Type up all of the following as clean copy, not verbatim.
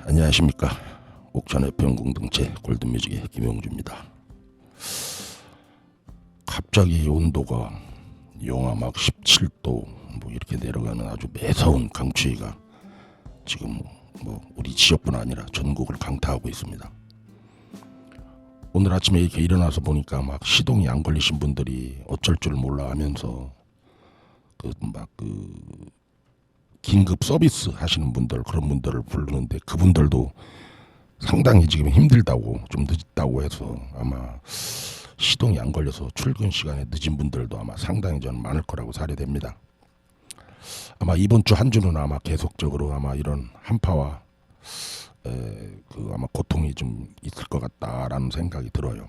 안녕하십니까. 옥천 FM 공동체 골든뮤직의 김용주입니다. 갑자기 온도가 영하 막 17도 뭐 이렇게 내려가는 아주 매서운 강추위가 지금 뭐 우리 지역뿐 아니라 전국을 강타하고 있습니다. 오늘 아침에 이렇게 일어나서 보니까 막 시동이 안 걸리신 분들이 어쩔 줄 몰라 하면서 긴급 서비스 하시는 분들, 그런 분들을 부르는데 그분들도 상당히 지금 힘들다고, 좀 늦다고 해서 아마 시동이 안 걸려서 출근 시간에 늦은 분들도 아마 상당히 저는 많을 거라고 사례됩니다. 아마 이번 주 한 주는 아마 계속적으로 아마 이런 한파와 아마 고통이 좀 있을 것 같다라는 생각이 들어요.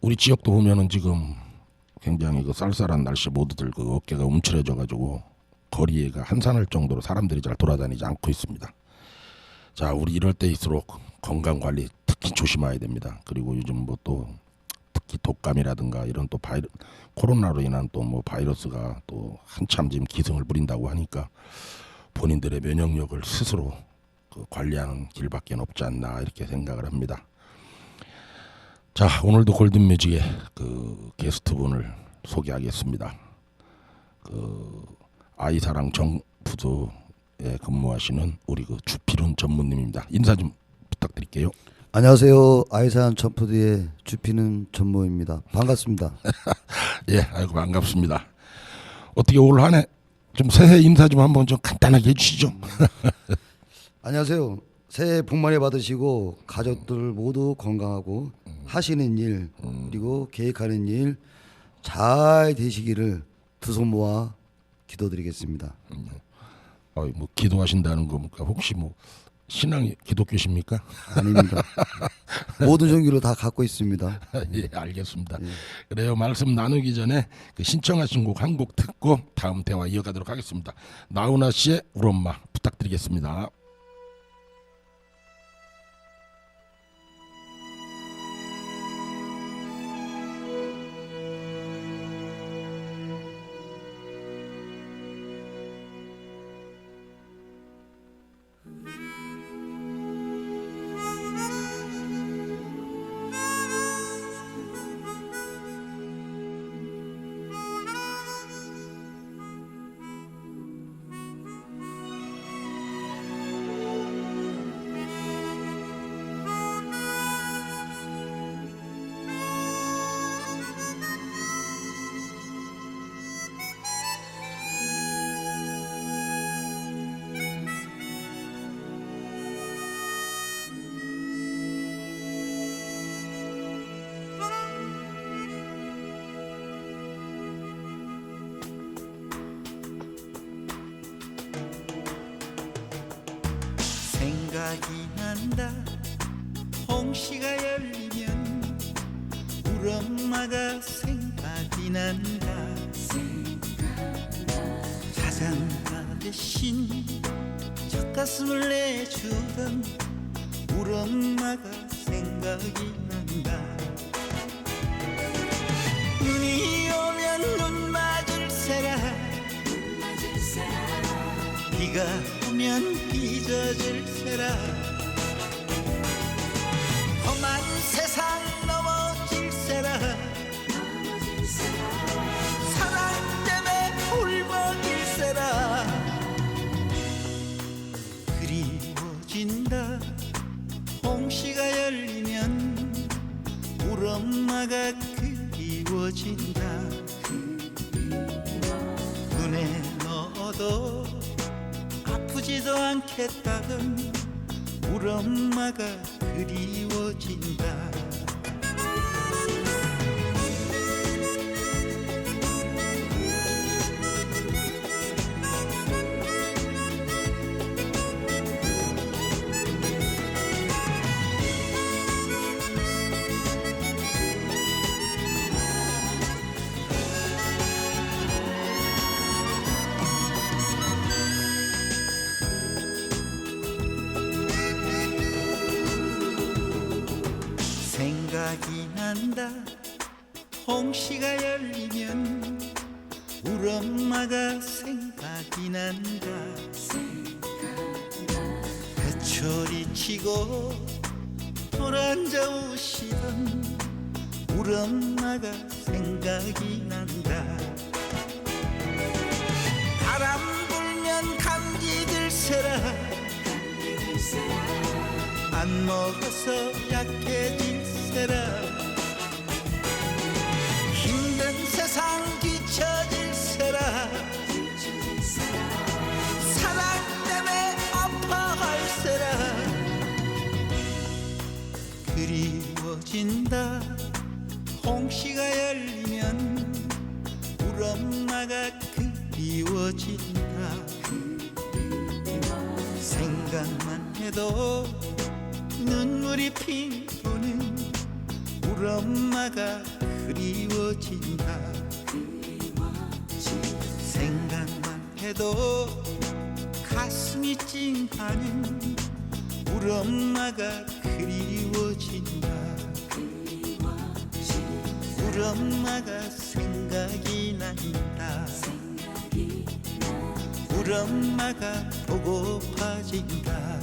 우리 지역도 보면은 지금 굉장히 그 쌀쌀한 날씨 모두들 그 어깨가 움츠려져가지고 거리에가 한산할 정도로 사람들이 잘 돌아다니지 않고 있습니다. 자, 우리 이럴 때일수록 건강 관리 특히 조심해야 됩니다. 그리고 요즘 뭐 또 특히 독감이라든가 이런 또 코로나로 인한 또 뭐 바이러스가 또 한참 지금 기승을 부린다고 하니까 본인들의 면역력을 스스로 관리하는 길밖에 없지 않나 이렇게 생각을 합니다. 자, 오늘도 골든뮤직의 게스트분을 소개하겠습니다. 아이사랑 정부조에 근무하시는 우리 주필훈 전무님입니다. 인사 좀 부탁드릴게요. 안녕하세요. 아이사랑 점프드의 주필훈 전무입니다. 반갑습니다. 예, 아이고 반갑습니다. 어떻게 올 한 해 좀 새해 인사 좀 한번 좀 간단하게 해주시죠. 안녕하세요. 새해 복 많이 받으시고 가족들 모두 건강하고 하시는 일 그리고 계획하는 일 잘 되시기를 두 손 모아 기도드리겠습니다. 뭐 기도하신다는 겁니까? 혹시 뭐 신앙이 기독교십니까? 아닙니다. 모든 종교를 다 갖고 있습니다. 예, 알겠습니다. 예. 그래요. 말씀 나누기 전에 신청하신 곡 한 곡 듣고 다음 대화 이어가도록 하겠습니다. 나훈아 씨의 우리 엄마 부탁드리겠습니다. 생각이 난다. 홍시가 열리면 우리 엄마가 생각이 난다. 자장가 대신 젖가슴을 내주던 우리 엄마가 생각이 난다. 눈이 오면 눈 맞을 새라, 비가 오면 비 젖을 새라. 험한 세상 넘어질 새라. 사랑 때문에 울먹일 새라. 그리워진다. 홍시가 열리면 우리 엄마가 그리워진다. 눈에 넣어도 아프지도 않겠다던 우리 엄마가 그리워진다. 생각이 난다. 홍시가 열리면 우리 엄마가 생각이 난다. 소리치고 돌아앉아오시던 우리 엄마가 생각이 난다. 바람 불면 감기 들세라 안 먹어서 약해질세라 힘든 세상 뒤처질세라 사랑 때문에 아파할세라 그리워진다. 홍시가 열리면 우리 엄마가 그리워진다. 생각만 해도 눈물이 핑 도는 우리 엄마가 그리워진다. 생각만 해도 가슴이 찡하는 우리 엄마가 그리워진다. 우리 엄마가 생각이 난다. 우리 엄마가 보고파진다.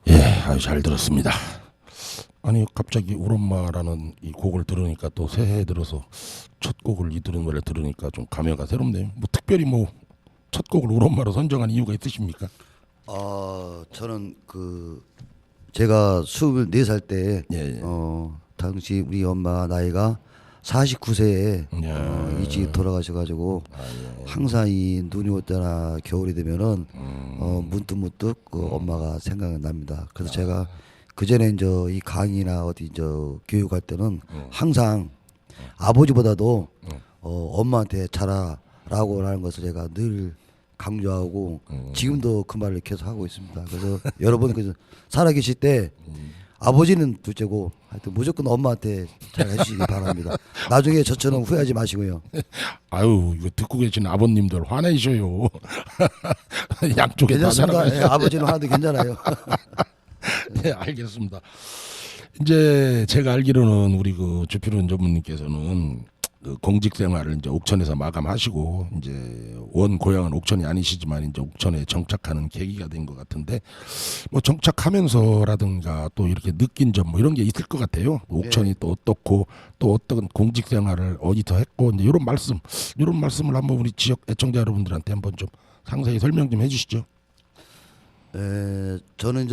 예, 아주 잘 들었습니다. 아니 갑자기 우리 엄마라는 이 곡을 들으니까 또 새해 들어서 첫 곡을 이 들은 노래 들으니까 좀 감회가 새롭네요. 뭐 특별히 뭐 첫 곡을 우리 엄마로 선정한 이유가 있으십니까? 저는 제가 24살 때 예, 예. 당시 우리 엄마 나이가 49세에 야. 일찍 돌아가셔가지고 항상 이 눈이 올 때나 겨울이 되면은 문득문득 엄마가 생각이 납니다. 그래서 제가 그 전에 이제 이 강의나 어디 교육할 때는 항상 아버지보다도 엄마한테 잘하라고 하는 것을 제가 늘 강조하고 지금도 그 말을 계속 하고 있습니다. 그래서 여러분 살아계실 때 아버지는 둘째고 하여튼 무조건 엄마한테 잘 해주시기 바랍니다. 나중에 저처럼 후회하지 마시고요. 아유 이거 듣고 계신 아버님들 화내셔요. 양쪽에 다 괜찮습니다. 잘하고 예, 아버지는 하나도 괜찮아요. 네, 알겠습니다. 이제 제가 알기로는 우리 그 주필원 전무님께서는 그 공직 생활을 이제 옥천에서 마감하시고 이제 원 고향은 옥천이 아니시지만 이제 옥천에 정착하는 계기가 된 것 같은데 뭐 정착하면서라든가 또 이렇게 느낀 점 뭐 이런 게 있을 것 같아요. 옥천이 또 어떻고 또 어떤 공직 생활을 어디서 했고 이제 이런 말씀을 한번 우리 지역 애청자 여러분들한테 한번 좀 상세히 설명 좀 해주시죠. 저는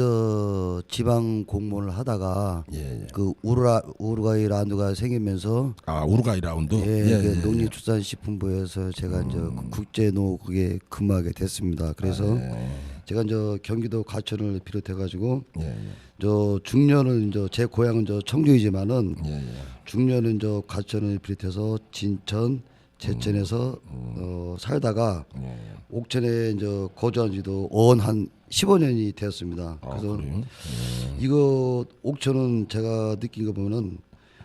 지방 공무원을 하다가 예. 그 우루과이 라운드가 생기면서 아 우루과이 라운드. 농림축산식품부에서 제가 이제 국제노국에 근무하게 됐습니다. 그래서 제가 이제 경기도 과천을 비롯해 가지고 중년은 제 고향은 청주이지만은 중년은 과천을 비롯해서 진천, 제천에서 살다가 옥천에 거주한 지도 한 15년이 되었습니다. 그래서 이거 옥천은 제가 느낀 거 보면은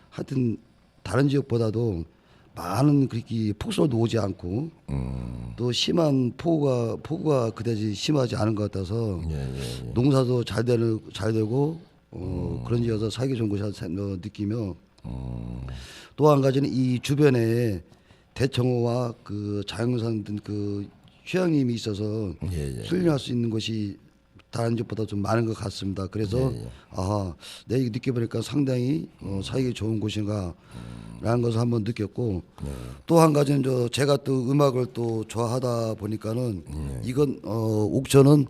하여튼 다른 지역보다도 많은 그렇게 폭설도 오지 않고 또 심한 폭우가 그다지 심하지 않은 것 같아서 농사도 잘 되고 그런 지역에서 살기 좋은 곳이 느끼며 또 한 가지는 이 주변에 대청호와 그 자연산 등 그 휴양림이 있어서 힐링할 수 있는 곳이 다른 지역보다 좀 많은 것 같습니다. 그래서 내가 느껴보니까 상당히 살기 좋은 곳인가라는 것을 한번 느꼈고 또 한 가지는 제가 또 음악을 또 좋아하다 보니까는 이건 옥천은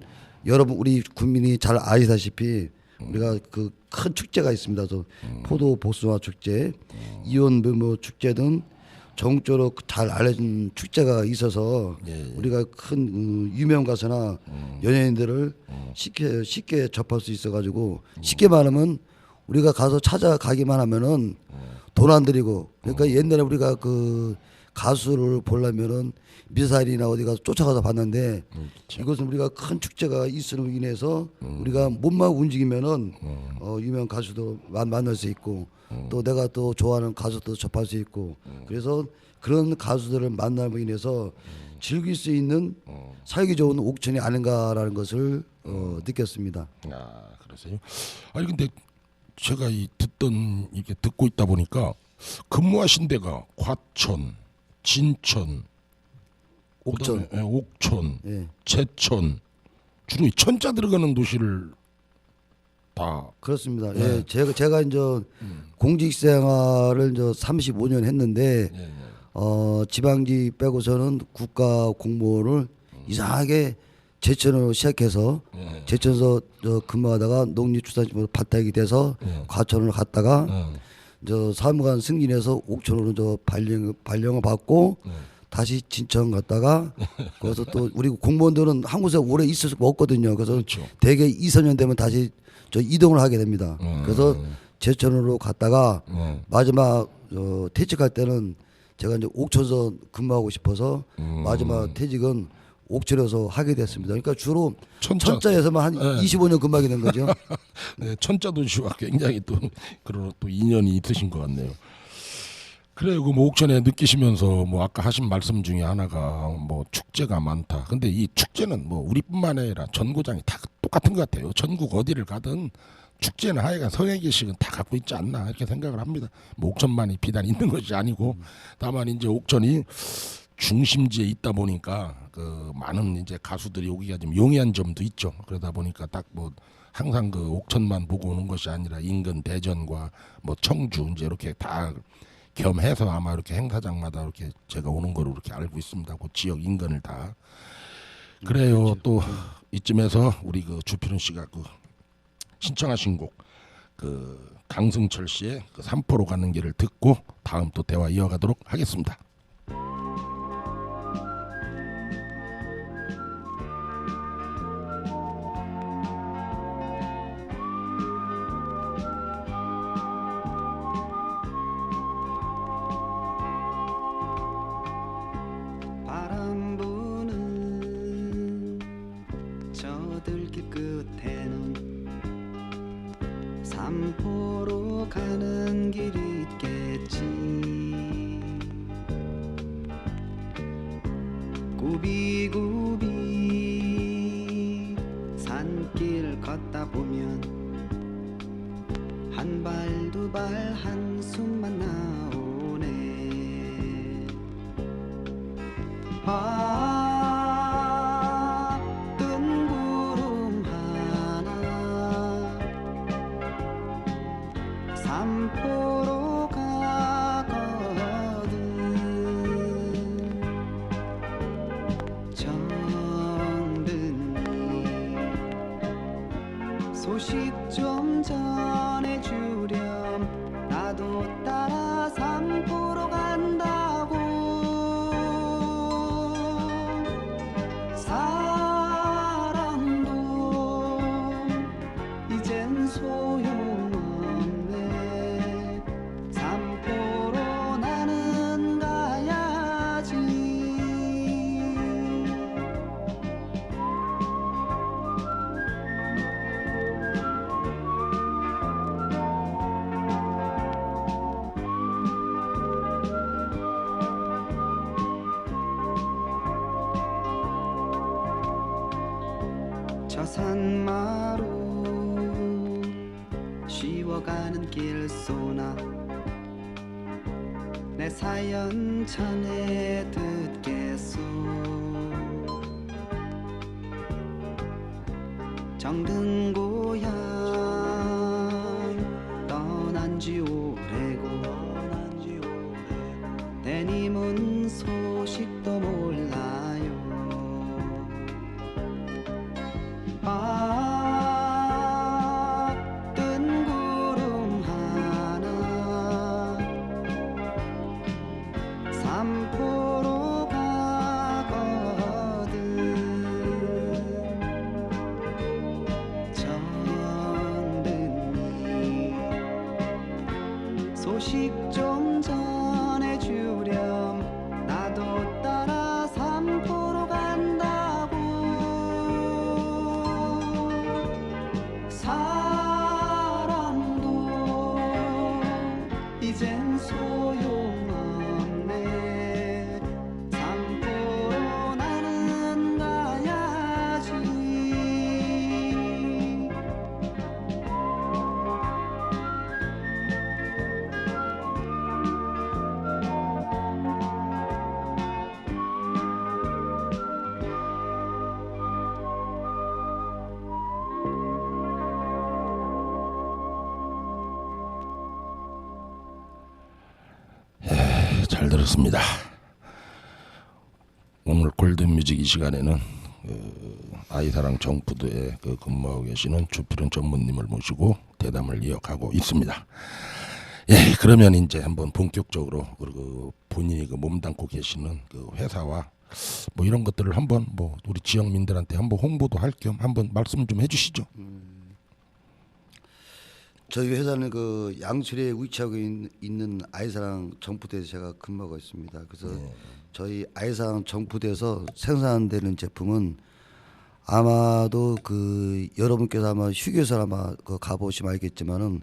여러분 우리 국민이 잘 아시다시피 우리가 그 큰 축제가 있습니다. 포도 복숭아 축제, 이온 묘모 축제 등 전국적으로 잘 알려진 축제가 있어서 우리가 큰 유명 가수나 연예인들을 쉽게 접할 수 있어가지고 쉽게 말하면 우리가 가서 찾아가기만 하면은 돈 안 들이고 그러니까 옛날에 우리가 그 가수를 보려면은 미사일이나 어디 가서 쫓아가서 봤는데 이것은 우리가 큰 축제가 있음으로 인해서 우리가 몸만 움직이면은 유명 가수도 만날 수 있고 또 내가 또 좋아하는 가수도 접할 수 있고 그래서 그런 가수들을 만남으로 인해서 즐길 수 있는 살기 좋은 옥천이 아닌가라는 것을 느꼈습니다. 아, 그러세요? 아니 근데 제가 이게 듣고 있다 보니까 근무하신 데가 과천, 진천, 옥천. 그다음에, 옥천, 예. 제천 주로 이 천자 들어가는 도시를 다 그렇습니다. 네. 예, 제가 이제 공직 생활을 이제 35년 했는데 예, 예. 지방직 빼고서는 국가 공무원을 이상하게 제천으로 시작해서 예. 제천에서 근무하다가 농림축산식품으로 발탁이 돼서 과천으로 갔다가 저 사무관 승진해서 옥천으로 발령을 받고 다시 진천 갔다가 거기서 또 우리 공무원들은 한 곳에 오래 있을 수가 없거든요. 그래서 그렇죠. 대개 2, 3년 되면 다시 저 이동을 하게 됩니다. 그래서 제천으로 갔다가 마지막 퇴직할 때는 제가 이제 옥천에서 근무하고 싶어서 마지막 퇴직은 옥천에서 하게 됐습니다. 그러니까 주로 천자에서만 한 25년 근무하게 된 거죠. 네, 천자 도시와 굉장히 또 그런 또 인연이 있으신 것 같네요. 그래요. 그 뭐 옥천에 느끼시면서 뭐 아까 하신 말씀 중에 하나가 뭐 축제가 많다. 근데 이 축제는 뭐 우리뿐만 아니라 전고장이 다 똑같은 것 같아요. 전국 어디를 가든 축제는 하여간 서너 개씩은 다 갖고 있지 않나 이렇게 생각을 합니다. 뭐 옥천만이 비단 있는 것이 아니고 다만 이제 옥천이 중심지에 있다 보니까 그 많은 이제 가수들이 오기가 좀 용이한 점도 있죠. 그러다 보니까 딱 뭐 항상 그 옥천만 보고 오는 것이 아니라 인근 대전과 뭐 청주 이제 이렇게 다 겸해서 아마 이렇게 행사장마다 이렇게 제가 오는 거로 이렇게 알고 있습니다. 그 지역 인근을 다. 그래요. 또 이쯤에서 우리 그 주필훈 씨가 그 신청하신 곡 그 강승철 씨의 그 삼포로 가는 길을 듣고 다음 또 대화 이어가도록 하겠습니다. 바람 부는 저 들길 끝에는 삼포로 가는 길이 있겠지. 굽이굽이 산길을 걷다 보면 한 발 두 발 한숨만 나오네. 뜬 구름 하나 삼포로 가거든. 정든이 소식 좀 전해주렴. 나도 따라 삼포로 간다고. 사랑도 이젠 소용없네. 삼포로 나는 가야지. 저 산마루 쉬워가는 길소나 내 사연 전해 듣겠소. 정든 고향 떠난 지 오래고 대님은 소식도 몰라요. 뜬 구름 하나 삼포로 가거든. 정든이 소식 좀 전해주렴. 나도 따라 삼포로 간다고. 사랑도 이젠 소용없네. 삼포로 들었습니다. 오늘 골든뮤직 이 시간에는 아이사랑 정푸드에 근무하고 계시는 주필은 전무님을 모시고 대담을 이어가고 있습니다. 예, 그러면 이제 한번 본격적으로 본인이 몸담고 계시는 회사와 뭐 이런 것들을 한번 우리 지역민들한테 한번 홍보도 할 겸 한번 말씀 좀 해주시죠. 저희 회사는 양천에 위치하고 있는 아이사랑 정푸드에서 제가 근무하고 있습니다. 그래서 저희 아이사랑 정푸드에서 생산되는 제품은 아마도 여러분께서 아마 휴게소 아마 가보시면 알겠지만은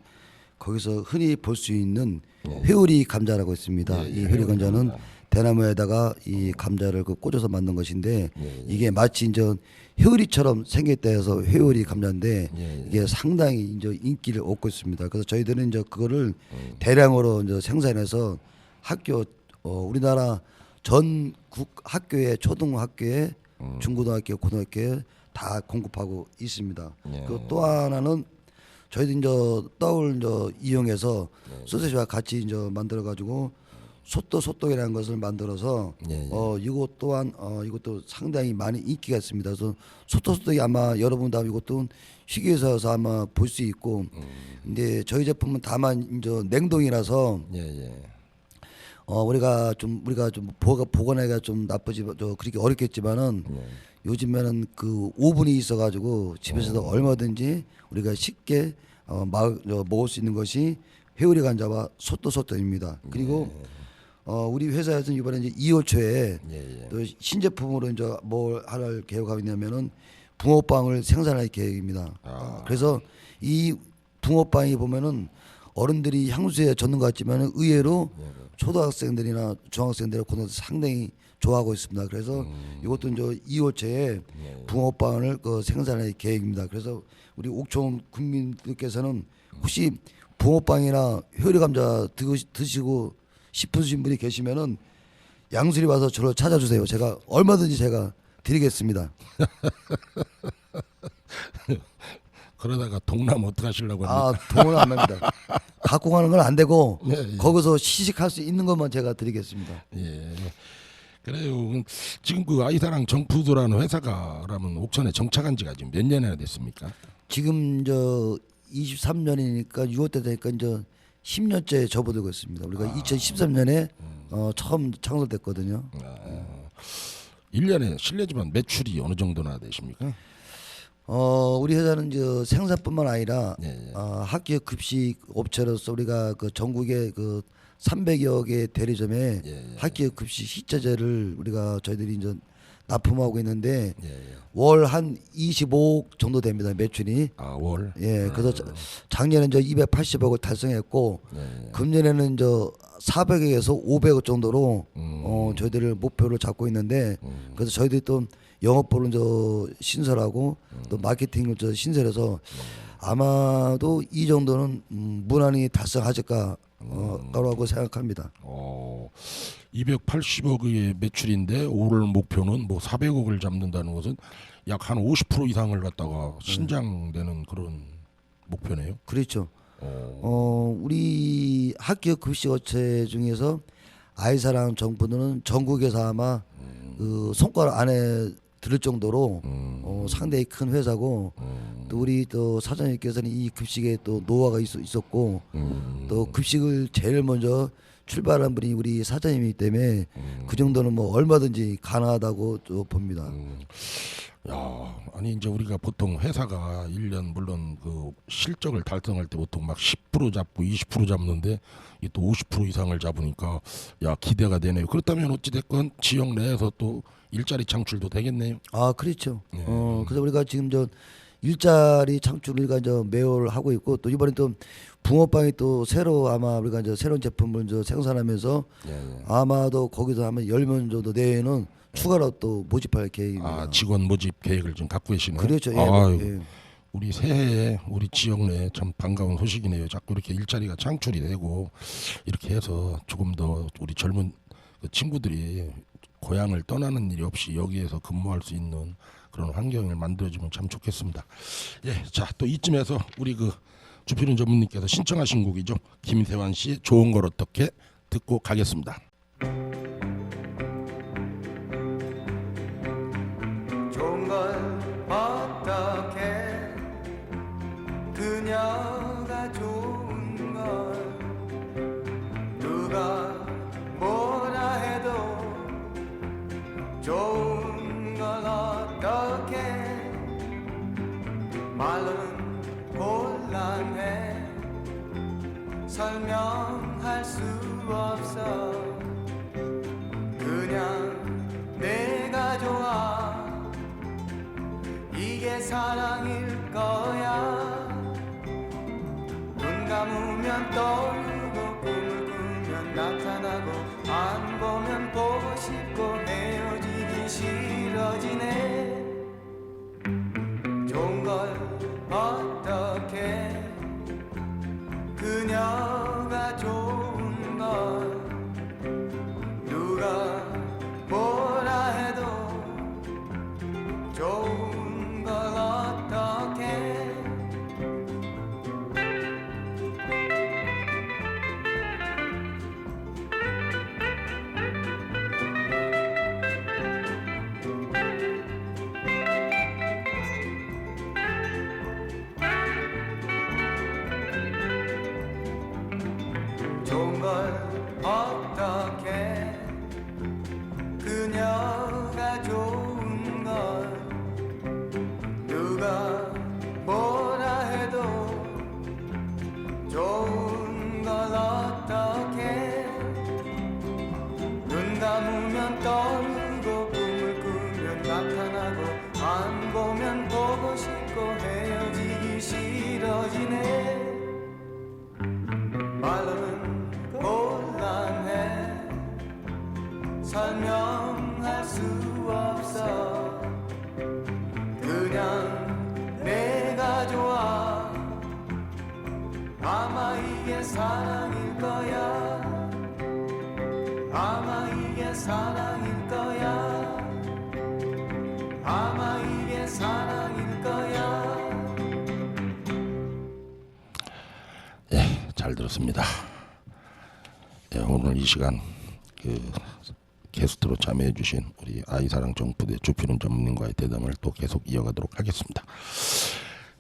거기서 흔히 볼 수 있는 회오리 감자라고 있습니다. 이 회오리 감자는 대나무에다가 이 감자를 꽂아서 만든 것인데 이게 마치 이제 회오리처럼 생겼다 해서 회오리 감자인데 이게 상당히 이제 인기를 얻고 있습니다. 그래서 저희들은 이제 그거를 대량으로 이제 생산해서 우리나라 전국 학교에 초등학교에 중고등학교, 고등학교에 다 공급하고 있습니다. 그리고 또 하나는 저희도 이제 떡을 이제 이용해서 소세지와 같이 이제 만들어 가지고 소떡이라는 것을 만들어서 이것 또한 이것도 상당히 많이 인기가 있습니다. 그래서 소떡이 아마 여러분도 이것도 휴게소에서 아마 볼 수 있고, 근데 저희 제품은 다만 이제 냉동이라서 우리가 좀 보관하기가 좀 나쁘지 그렇게 어렵겠지만은 요즘에는 오븐이 있어가지고 집에서도 얼마든지 우리가 쉽게 먹을 수 있는 것이 회오리 감자와 소떡입니다. 그리고 우리 회사에서는 이번에 이제 2월 초에 또 신제품으로 이제 뭘 할 계획하고 있냐면은 붕어빵을 생산할 계획입니다. 그래서 이 붕어빵이 보면은 어른들이 향수에 젖는 것 같지만 의외로 초등학생들이나 중학생들 고등학생 상당히 좋아하고 있습니다. 그래서 이것도 이제 2월 초에 붕어빵을 생산할 계획입니다. 그래서 우리 옥천 국민들께서는 혹시 붕어빵이나 회오리 감자 드시고 싶으신 분이 계시면은 양수리 와서 저를 찾아주세요. 제가 얼마든지 제가 드리겠습니다. 그러다가 동남 어떻게 하시려고 합니까? 동은 안 합니다. 갖고 가는 건 안 되고 거기서 시식할 수 있는 것만 제가 드리겠습니다. 예. 그래요. 지금 아이사랑 정푸드라는 회사가라면 옥천에 정착한 지가 지금 몇 년이나 됐습니까? 지금 23년이니까 6월 때 되니까 이제 10년째 접어들고 있습니다. 우리가 2013년에 처음 창설됐거든요. 1년에 실례지만 매출이 어느 정도나 되십니까? 우리 회사는 이제 생산뿐만 아니라 학교 급식 업체로서 우리가 전국에 300여 개 대리점에 학교 급식 식자재를 저희들이 이제 납품하고 있는데 월 한 25억 정도 됩니다. 매출이. 월. 그래서 작년에 이제 280억을 달성했고 금년에는 이제 400억에서 500억 정도로 저희들을 목표를 잡고 있는데 그래서 저희들이 또 영업부를 신설하고 또 마케팅을 신설해서 아마도 이 정도는 무난히 달성하실까 라고 생각합니다. 280억의 매출인데 올 목표는 400억을 잡는다는 것은 약 한 50% 이상을 갖다가 신장되는 그런 목표네요. 그렇죠. 우리 학교 급식 업체 중에서 아이사랑 정푸드는 전국에서 아마 손가락 안에 들을 정도로 상당히 큰 회사고 또 우리 또 사장님께서는 이 급식에 또 노하우가 있었고 또 급식을 제일 먼저 출발한 분이 우리 사장님이기 때문에 그 정도는 얼마든지 가능하다고 또 봅니다. 아니 이제 우리가 보통 회사가 1년 물론 실적을 달성할 때 보통 막 10% 잡고 20% 잡는데 이 또 50% 이상을 잡으니까 기대가 되네요. 그렇다면 어찌 됐건 지역 내에서 또 일자리 창출도 되겠네요. 그렇죠. 그래서 우리가 지금 일자리 창출을 우리가 매월 하고 있고 또 이번에 또 붕어빵이 또 새로 아마 우리가 새로운 제품을 생산하면서 아마도 거기서 아마 10명 정도 내에는 추가로 또 모집할 계획입니다. 직원 모집 계획을 지금 갖고 계시네요. 그렇죠. 우리 새해에 우리 지역 내에 참 반가운 소식이네요. 자꾸 이렇게 일자리가 창출이 되고 이렇게 해서 조금 더 우리 젊은 친구들이 고향을 떠나는 일이 없이 여기에서 근무할 수 있는 그런 환경을 만들어주면 참 좋겠습니다. 자, 또 이쯤에서 우리 주필은 전무님께서 신청하신 곡이죠. 김세환 씨의 좋은 걸 어떻게 듣고 가겠습니다. 그녀가 좋은 걸 누가 뭐라 해도 좋은 걸 어떻게 말로는 곤란해 설명할 수 없어 그냥 내가 좋아 이게 사랑일 거야 눈 감으면 떠오르고 꿈을 꾸면 나타나고 안 보면 보고 싶고 헤어지기 싫어지네 좋은 걸 어떻게 그녀가 좋은 걸 누가 뭐라 해도 좋은 걸 어떻게 좋은 걸 어떻게 그녀가 좋은 걸 누가 뭐라 해도 좋은 걸 어떻게 눈 감으면 떠오르고 꿈을 꾸면 나타나고 안 보면 보고 싶고 헤어지기 싫어지네 말로는 곤란해 설명할 수 없어 그냥 내가 좋아 아마 이게 사랑일 거야 아마 이게 사랑일 거야 아마 이게 사랑일 거야 잘 들었습니다. 예, 오늘 이 시간 그 게스트로 참여해주신 우리 아이사랑 정부대 주필훈 전무님과의 대담을 또 계속 이어가도록 하겠습니다.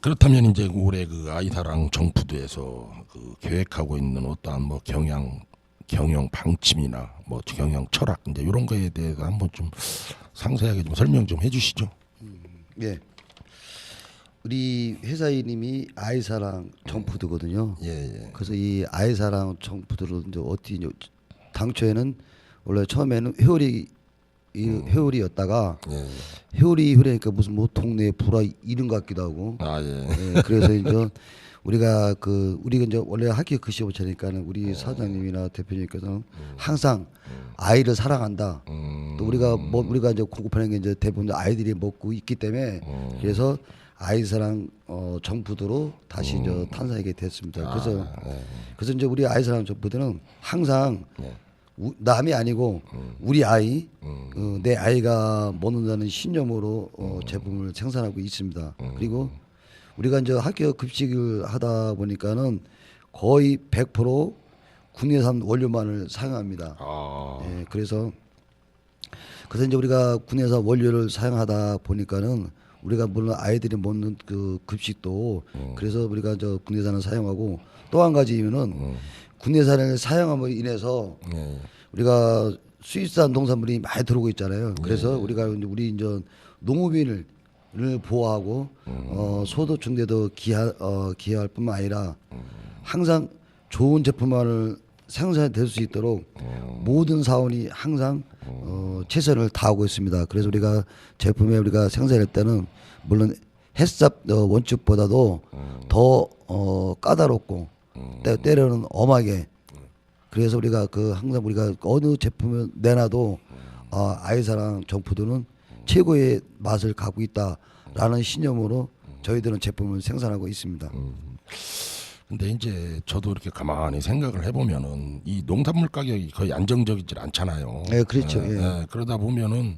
그렇다면 이제 올해 그 아이사랑 정부대에서 그 계획하고 있는 어떠한 뭐 경영 방침이나 뭐 경영 철학 이제 이런 거에 대해서 한번 좀 상세하게 좀 설명 좀 해주시죠. 예. 우리 회사 이름이 아이사랑 정푸드거든요. 예. 그래서 이 아이사랑 정푸드를 이제 어떻게 당초에는 원래 처음에는 회오리였다가 회오리니까 무슨 뭐 동네 불화 이름 같기도 하고. 예, 그래서 이제 우리가 이제 원래 학교 그 시험 차니까는 우리 사장님이나 대표님께서는 항상 아이를 사랑한다. 또 우리가 이제 공급하는 게 이제 대부분 아이들이 먹고 있기 때문에 그래서 아이사랑 정푸드로 다시 이제 탄생하게 됐습니다. 그래서 이제 우리 아이사랑 정푸드는 항상 남이 아니고 우리 아이, 내 아이가 먹는다는 신념으로 제품을 생산하고 있습니다. 그리고 우리가 이제 학교 급식을 하다 보니까는 거의 100% 국내산 원료만을 사용합니다. 예, 그래서 이제 우리가 국내산 원료를 사용하다 보니까는 우리가 물론 아이들이 먹는 그 급식도 그래서 우리가 저 국내산을 사용하고 또 한 가지면은 국내산을 사용함으로 인해서 우리가 수입산 농산물이 많이 들어오고 있잖아요. 그래서 우리 이제 농업인을 보호하고 소득 증대도 기여할 뿐만 아니라 항상 좋은 제품만을 생산될 수 있도록 모든 사원이 항상 최선을 다하고 있습니다. 그래서 우리가 제품에 우리가 생산할 때는 물론 햇삽 원칙보다도 더 까다롭고 때로는 엄하게 그래서 우리가 항상 우리가 어느 제품을 내놔도 아이사랑 정푸드는 최고의 맛을 갖고 있다라는 신념으로 저희들은 제품을 생산하고 있습니다. 근데 이제 저도 이렇게 가만히 생각을 해보면은 이 농산물 가격이 거의 안정적이질 않잖아요. 네, 그렇죠. 그러다 보면은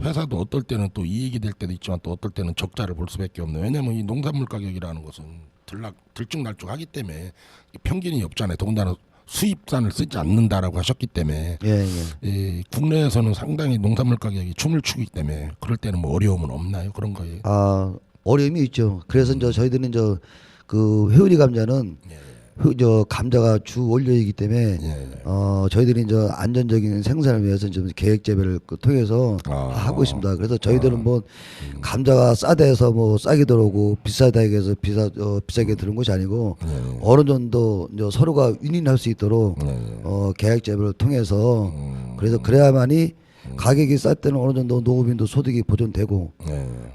회사도 어떨 때는 또 이익이 될 때도 있지만 또 어떨 때는 적자를 볼 수밖에 없네. 왜냐면 이 농산물 가격이라는 것은 들쭉날쭉하기 때문에 평균이 없잖아요. 더군다나 수입산을 쓰지 않는다라고 하셨기 때문에 국내에서는 상당히 농산물 가격이 춤을 추기 때문에 그럴 때는 뭐 어려움은 없나요? 그런 거에? 어려움이 있죠. 그래서 이제 저희들은 그 회오리 감자는 예. 저 감자가 주 원료이기 때문에 예. 저희들이 이제 안전적인 생산을 위해서 좀 계획 재배를 통해서 하고 있습니다. 그래서 저희들은 뭐 감자가 싸다 해서 뭐 싸게 들어오고 비싸다 해서 비싸게 들은 것이 아니고 어느 정도 이제 서로가 윈윈할 수 있도록 계획 재배를 통해서 그래서 그래야만이 가격이 쌀 때는 어느 정도 농업인도 소득이 보존되고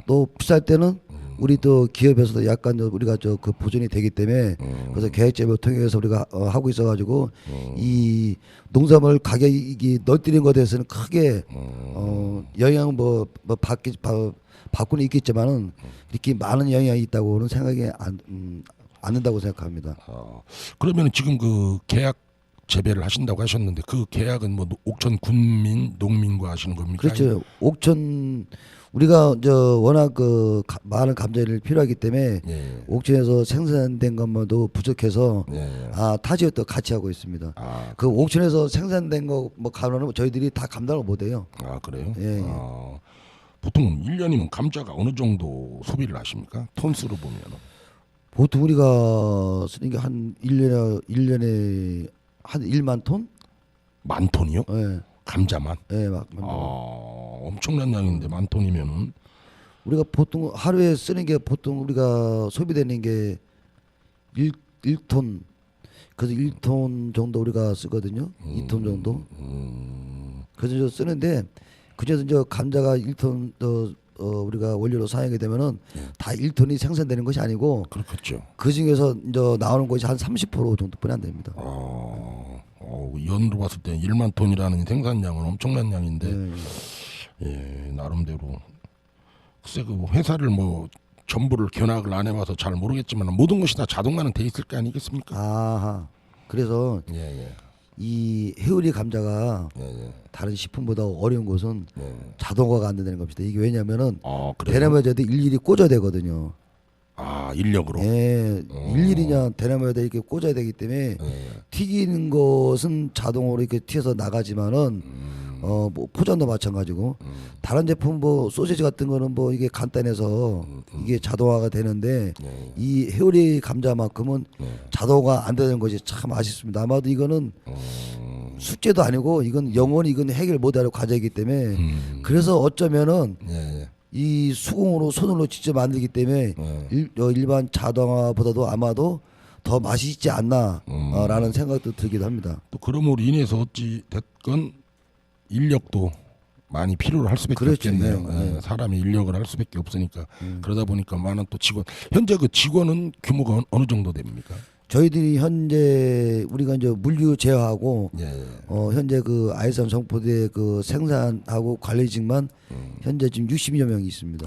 또 비쌀 때는 우리 또 기업에서도 약간 우리가 그 보존이 되기 때문에 그래서 계획 재배를 통해서 우리가 하고 있어가지고 이 농산물 가격이 널뛰는 것에 대해서는 크게 영향 받고는 있겠지만은 이렇게 많은 영향이 있다고는 생각이 않는다고 생각합니다. 그러면 지금 그 계약 재배를 하신다고 하셨는데 그 계약은 뭐 옥천 군민 농민과 하시는 겁니까? 그렇죠. 옥천 우리가 워낙 그 많은 감자를 필요하기 때문에 예. 옥천에서 생산된 것만도 부족해서 예. 타 지역도 같이 하고 있습니다. 아, 그 옥천에서 생산된 거 뭐 가면은 저희들이 다 감당을 못해요. 아 그래요? 예. 보통 1년이면 감자가 어느 정도 소비를 하십니까? 톤수로 보면 보통 우리가 쓰는 게 한 1년에 한 1만 톤? 만 톤이요? 예. 감자만? 예, 엄청난 양인데 만 톤이면은 우리가 보통 하루에 쓰는 게 보통 우리가 소비되는 게 1톤 그래서 1톤 정도 우리가 쓰거든요. 2톤 정도. 그래서 쓰는데 그중에서 이제 감자가 1톤 우리가 원료로 사용하게 되면은 다 1톤이 생산되는 것이 아니고 그렇겠죠. 그 중에서 이제 나오는 것이 한 30% 정도뿐이 안 됩니다. 연으로 봤을 때 1만 톤이라는 생산량은 엄청난 양인데 예, 나름대로 글쎄 그 회사를 뭐 전부를 견학을 안 해봐서 잘 모르겠지만 모든 것이 다 자동화는 돼 있을 거 아니겠습니까? 아하. 그래서 예. 이 회오리 감자가 예. 다른 식품보다 어려운 것은 예. 자동화가 안 된다는 겁니다. 이게 왜냐면은 그래요? 대나무에도 일일이 꽂아야 되거든요. 인력으로. 예, 일일이냐 대나무에다 이렇게 꽂아야 되기 때문에 튀기는 것은 자동으로 이렇게 튀어서 나가지만은 뭐 포장도 마찬가지고 다른 제품 뭐 소시지 같은 거는 뭐 이게 간단해서 이게 자동화가 되는데 이 회오리 감자만큼은 자동화 안 되는 것이 참 아쉽습니다. 아마도 이거는 숙제도 아니고 이건 영원히 이건 해결 못할 과제이기 때문에 그래서 어쩌면은 이 수공으로 손으로 직접 만들기 때문에 일반 자동화보다도 아마도 더 맛이 있지 않나라는 생각도 들기도 합니다. 또 그럼으로 인해서 어찌 됐건 인력도 많이 필요로 할 수밖에 그렇죠. 없겠네요. 예, 사람이 인력을 할 수밖에 없으니까 그러다 보니까 많은 또 직원 현재 그 직원은 규모가 어느 정도 됩니까? 저희들이 현재 우리가 이제 물류 제어하고 예. 현재 그 아이산 성포대 그 생산하고 관리직만 현재 지금 60여 명이 있습니다.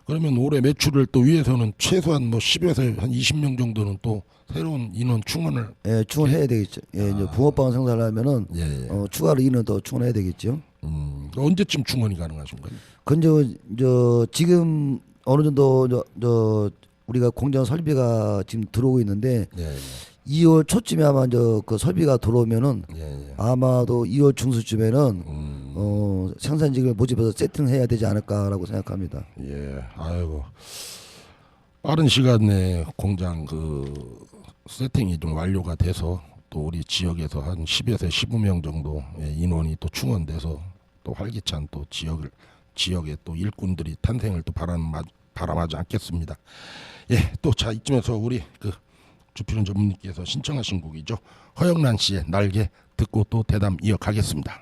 그러면 올해 매출을 또 위해서는 최소한 뭐 10에서 한 20명 정도는 또 새로운 인원 충원을 충원해야 되겠죠. 이제 붕어빵 생산을 하면은 추가로 인원 더 충원해야 되겠죠. 언제쯤 충원이 가능하신가요? 근데 지금 어느 정도 우리가 공장 설비가 지금 들어오고 있는데 2월 초쯤에 아마 그 설비가 들어오면은 아마도 2월 중순쯤에는 생산직을 모집해서 세팅해야 되지 않을까라고 생각합니다. 예, 아이고 빠른 시간 내에 공장 그 세팅이 좀 완료가 돼서 또 우리 지역에서 한 10에서 15명 정도 인원이 또 충원돼서 또 활기찬 또 지역에 또 일꾼들이 탄생을 또 바람하지 않겠습니다. 예, 또 자 이쯤에서 우리 그 주필은 전문님께서 신청하신 곡이죠. 허영란 씨의 날개 듣고 또 대담 이어가겠습니다.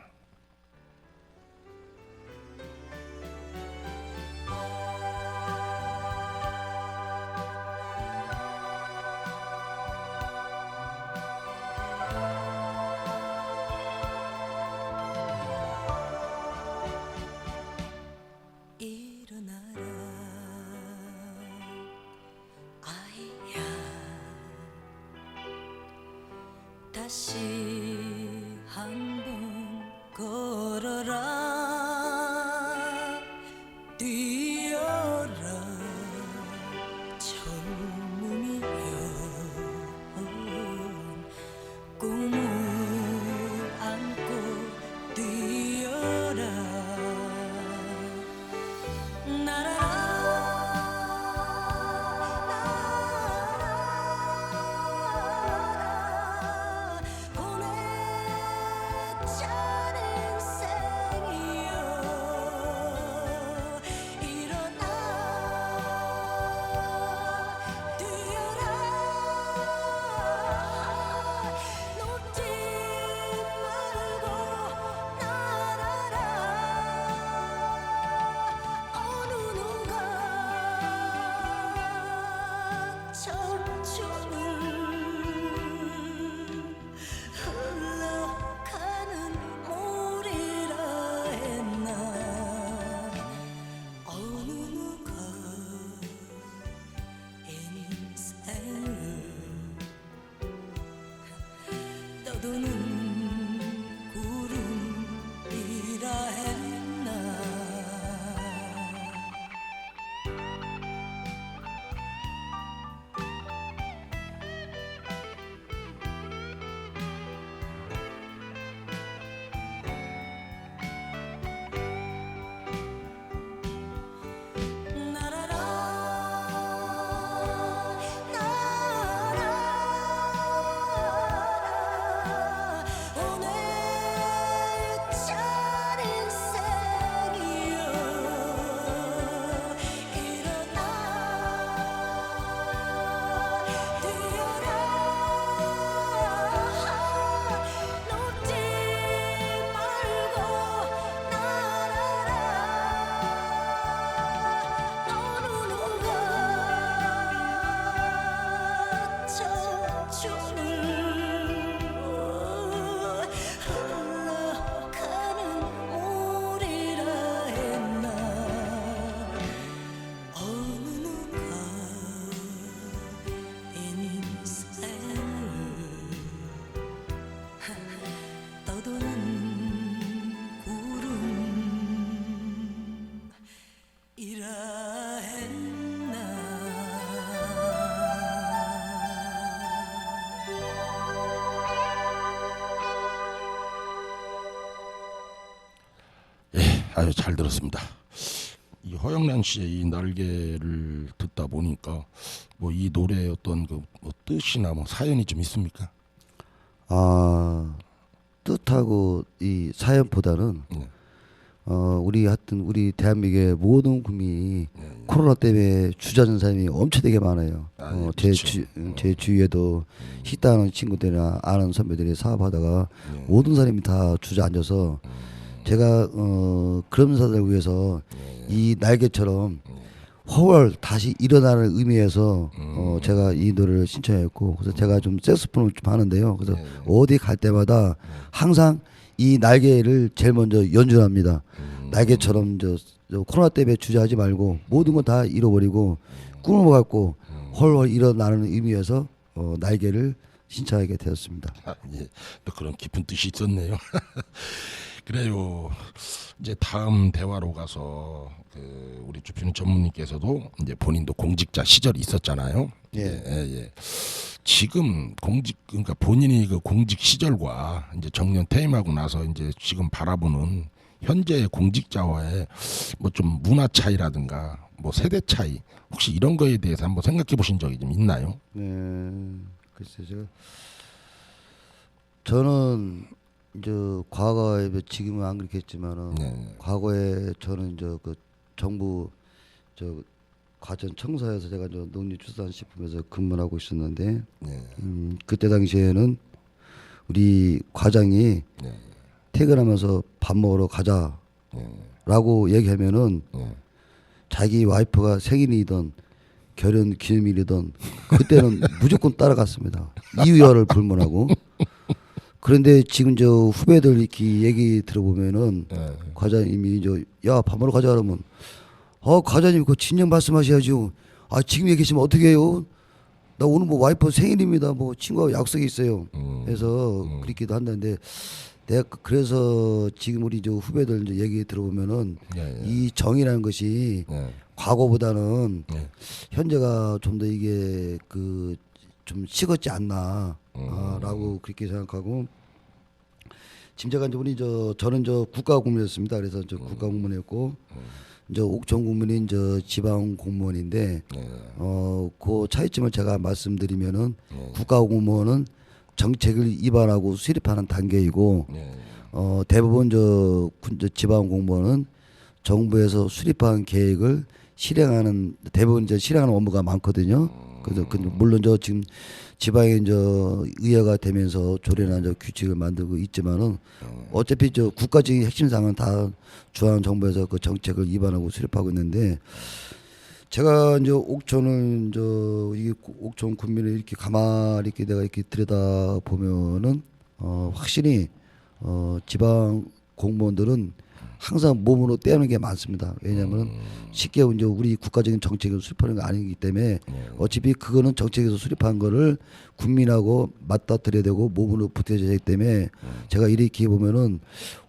일어나라 아이야 다시 한번 걸어라 뛰어라 젊음이여 꿈을 안고 뛰어라 날아라 청춘을 흘러가는 물이라 했나 어느 누가 인생을 떠도는 구름이라 했나 아유 잘 들었습니다. 이 허영란 씨의 이 날개를 듣다 보니까 뭐 이 노래의 어떤 그 뭐 뜻이나 뭐 사연이 좀 있습니까? 아 뜻하고 이 사연보다는 네. 우리 하여튼 우리 대한민국의 모든 국민이 코로나 때문에 주저앉은 사람이 엄청나게 많아요. 제 주위에도 식당하는 친구들이나 아는 선배들이 사업하다가 모든 사람이 다 주저앉아서 제가 그런 사람을 위해서 이 날개처럼 허월 다시 일어나는 의미에서 제가 이 노래를 신청했고 그래서 제가 좀 색소폰을 좀 하는데요. 그래서 어디 갈 때마다 항상 이 날개를 제일 먼저 연주합니다. 날개처럼 저 코로나 때문에 주저하지 말고 모든 건 다 잃어버리고 꿈을 갖고 헐헐 일어나는 의미에서 날개를 신청하게 되었습니다. 아, 예. 또 그런 깊은 뜻이 있었네요. 그래요. 이제 다음 대화로 가서 그 우리 주피는 전무님께서도 이제 본인도 공직자 시절이 있었잖아요. 예. 지금 그러니까 본인이 그 공직 시절과 이제 정년 퇴임하고 나서 이제 지금 바라보는 현재의 공직자와의 뭐 좀 문화 차이라든가 뭐 세대 차이 혹시 이런 거에 대해서 한번 생각해 보신 적이 좀 있나요? 네, 글쎄요. 저는 이제 과거에 지금은 안 그렇겠지만은 과거에 저는 이제 그 정부 저 과천 청사에서 제가 저 농림축산식품에서 근무를 하고 있었는데 그때 당시에는 우리 과장이 퇴근하면서 밥 먹으러 가자라고 얘기하면은 자기 와이프가 생일이든 결혼 기념일이든 그때는 무조건 따라갔습니다. 이유열을 불문하고. 그런데 지금 저 후배들 이렇게 얘기 들어보면은 과장님이 야 밥 먹으러 가자 그러면 과장님 그 진작 말씀하셔야죠. 아 지금 얘기하시면 어떻게 해요? 나 오늘 뭐 와이프 생일입니다. 뭐 친구하고 약속이 있어요. 해서 그렇기도 한다는데 내가 그래서 지금 우리 저 후배들 이제 얘기 들어보면은 이 정이라는 것이 과거보다는 현재가 좀 더 이게 그 좀 식었지 않나 라고 그렇게 생각하고 지금 제가 이제 우리 저는 국가 공무원이었습니다. 그래서 저 국가 공무원이었고 이제 옥천 공무원인 지방 공무원인데 그 차이점을 제가 말씀드리면은 국가 공무원은 정책을 위반하고 수립하는 단계이고 대부분 저 지방 공무원은 정부에서 수립한 계획을 실행하는 대부분 이제 실행하는 업무가 많거든요. 그래서 물론 지금 지방에 의회가 되면서 조례나 규칙을 만들고 있지만은 어차피 국가적인 핵심 사항은 다 중앙 정부에서 그 정책을 위반하고 수립하고 있는데 제가 이제 옥천을 이게 옥천 군민을 이렇게 가만히 이렇게 내가 이렇게 들여다 보면은 확실히 지방 공무원들은 항상 몸으로 떼어는 게 많습니다. 왜냐하면 쉽게 이제 우리 국가적인 정책을 수립하는 게 아니기 때문에 어차피 그거는 정책에서 수립한 거를 국민하고 맞닥뜨려야 되고 몸으로 부딪혀야 되기 때문에 제가 이렇게 보면은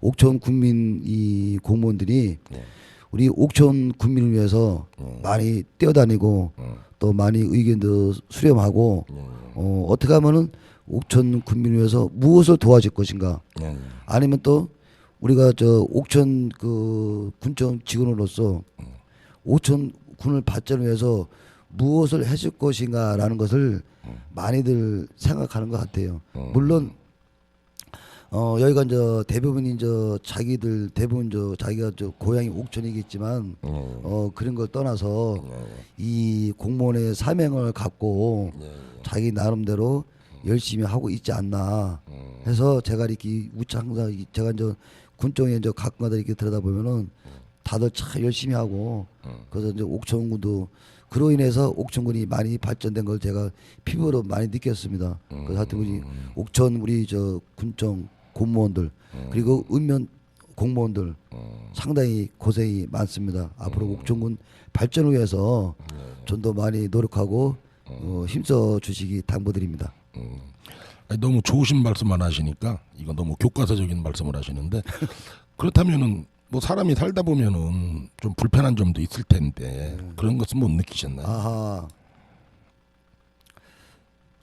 옥천 국민 이 공무원들이 우리 옥천 국민을 위해서 많이 뛰어다니고 또 많이 의견도 수렴하고 어떻게 하면은 옥천 국민을 위해서 무엇을 도와줄 것인가 아니면 또 우리가 저 옥천 그 군청 직원으로서 옥천 군을 발전을 위해서 무엇을 해줄 것인가라는 것을 많이들 생각하는 것 같아요. 물론 여기가 이제 대부분이 자기들 대부분 자기가 고향이 옥천이겠지만 그런 걸 떠나서 이 공무원의 사명을 갖고 자기 나름대로 열심히 하고 있지 않나 해서 제가 이렇게 항상 제가 이제 군청에 이제 가끔가다 이렇게 들여다보면은 다들 참 열심히 하고 그래서 이제 옥천군도 그로 인해서 옥천군이 많이 발전된 걸 제가 피부로 많이 느꼈습니다. 그래서 하여튼 우리 옥천 우리 군청 공무원들 그리고 읍면 공무원들 상당히 고생이 많습니다. 앞으로 옥천군 발전을 위해서 좀 더 많이 노력하고 힘써 주시기 당부드립니다. 아니, 너무 좋으신 말씀만 하시니까 이거 너무 교과서적인 말씀을 하시는데 그렇다면은 뭐 사람이 살다 보면은 좀 불편한 점도 있을 텐데 그런 것은 못 느끼셨나요? 아하.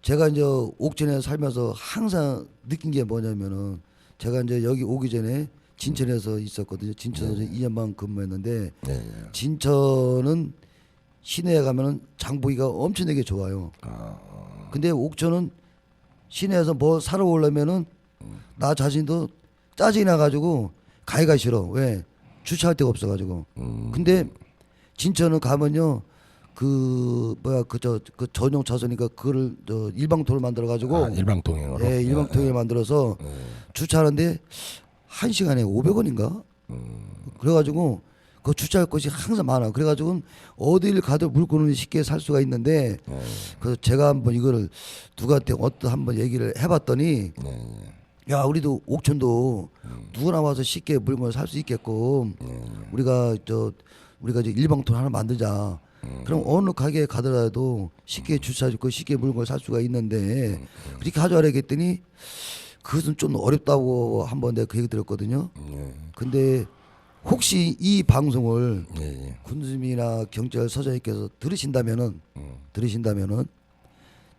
제가 이제 옥천에 살면서 항상 느낀 게 뭐냐면은 제가 이제 여기 오기 전에 진천에서 있었거든요. 진천에서 2년 반 근무했는데 진천은 시내에 가면은 장보기가 엄청나게 좋아요. 근데 옥천은 시내에서 뭐 사러 오려면은 나 자신도 짜증이 나가지고 가기가 싫어. 왜? 주차할 데가 없어가지고. 근데 진천은 가면요 그 전용 차선이니까 그거를 일방통을 만들어가지고 일방통행으로. 예, 일방통행을 만들어서 주차하는데 1시간에 500원인가? 그래가지고 그 주차할 곳이 항상 많아. 그래가지고 어디를 가도 물건을 쉽게 살 수가 있는데 그래서 제가 한번 이거를 누구한테 한번 얘기를 해봤더니 야 우리도 옥천도 누구나 와서 쉽게 물건을 살 수 있게끔 우리가 이제 일방통 하나 만들자. 그럼 어느 가게에 가더라도 쉽게 주차하고 쉽게 물건을 살 수가 있는데 그렇게 하자고 했더니 그것은 좀 어렵다고 한번 내가 그 얘기 들었거든요. 근데 혹시 이 방송을 군수님이나 경찰서장님께서 들으신다면은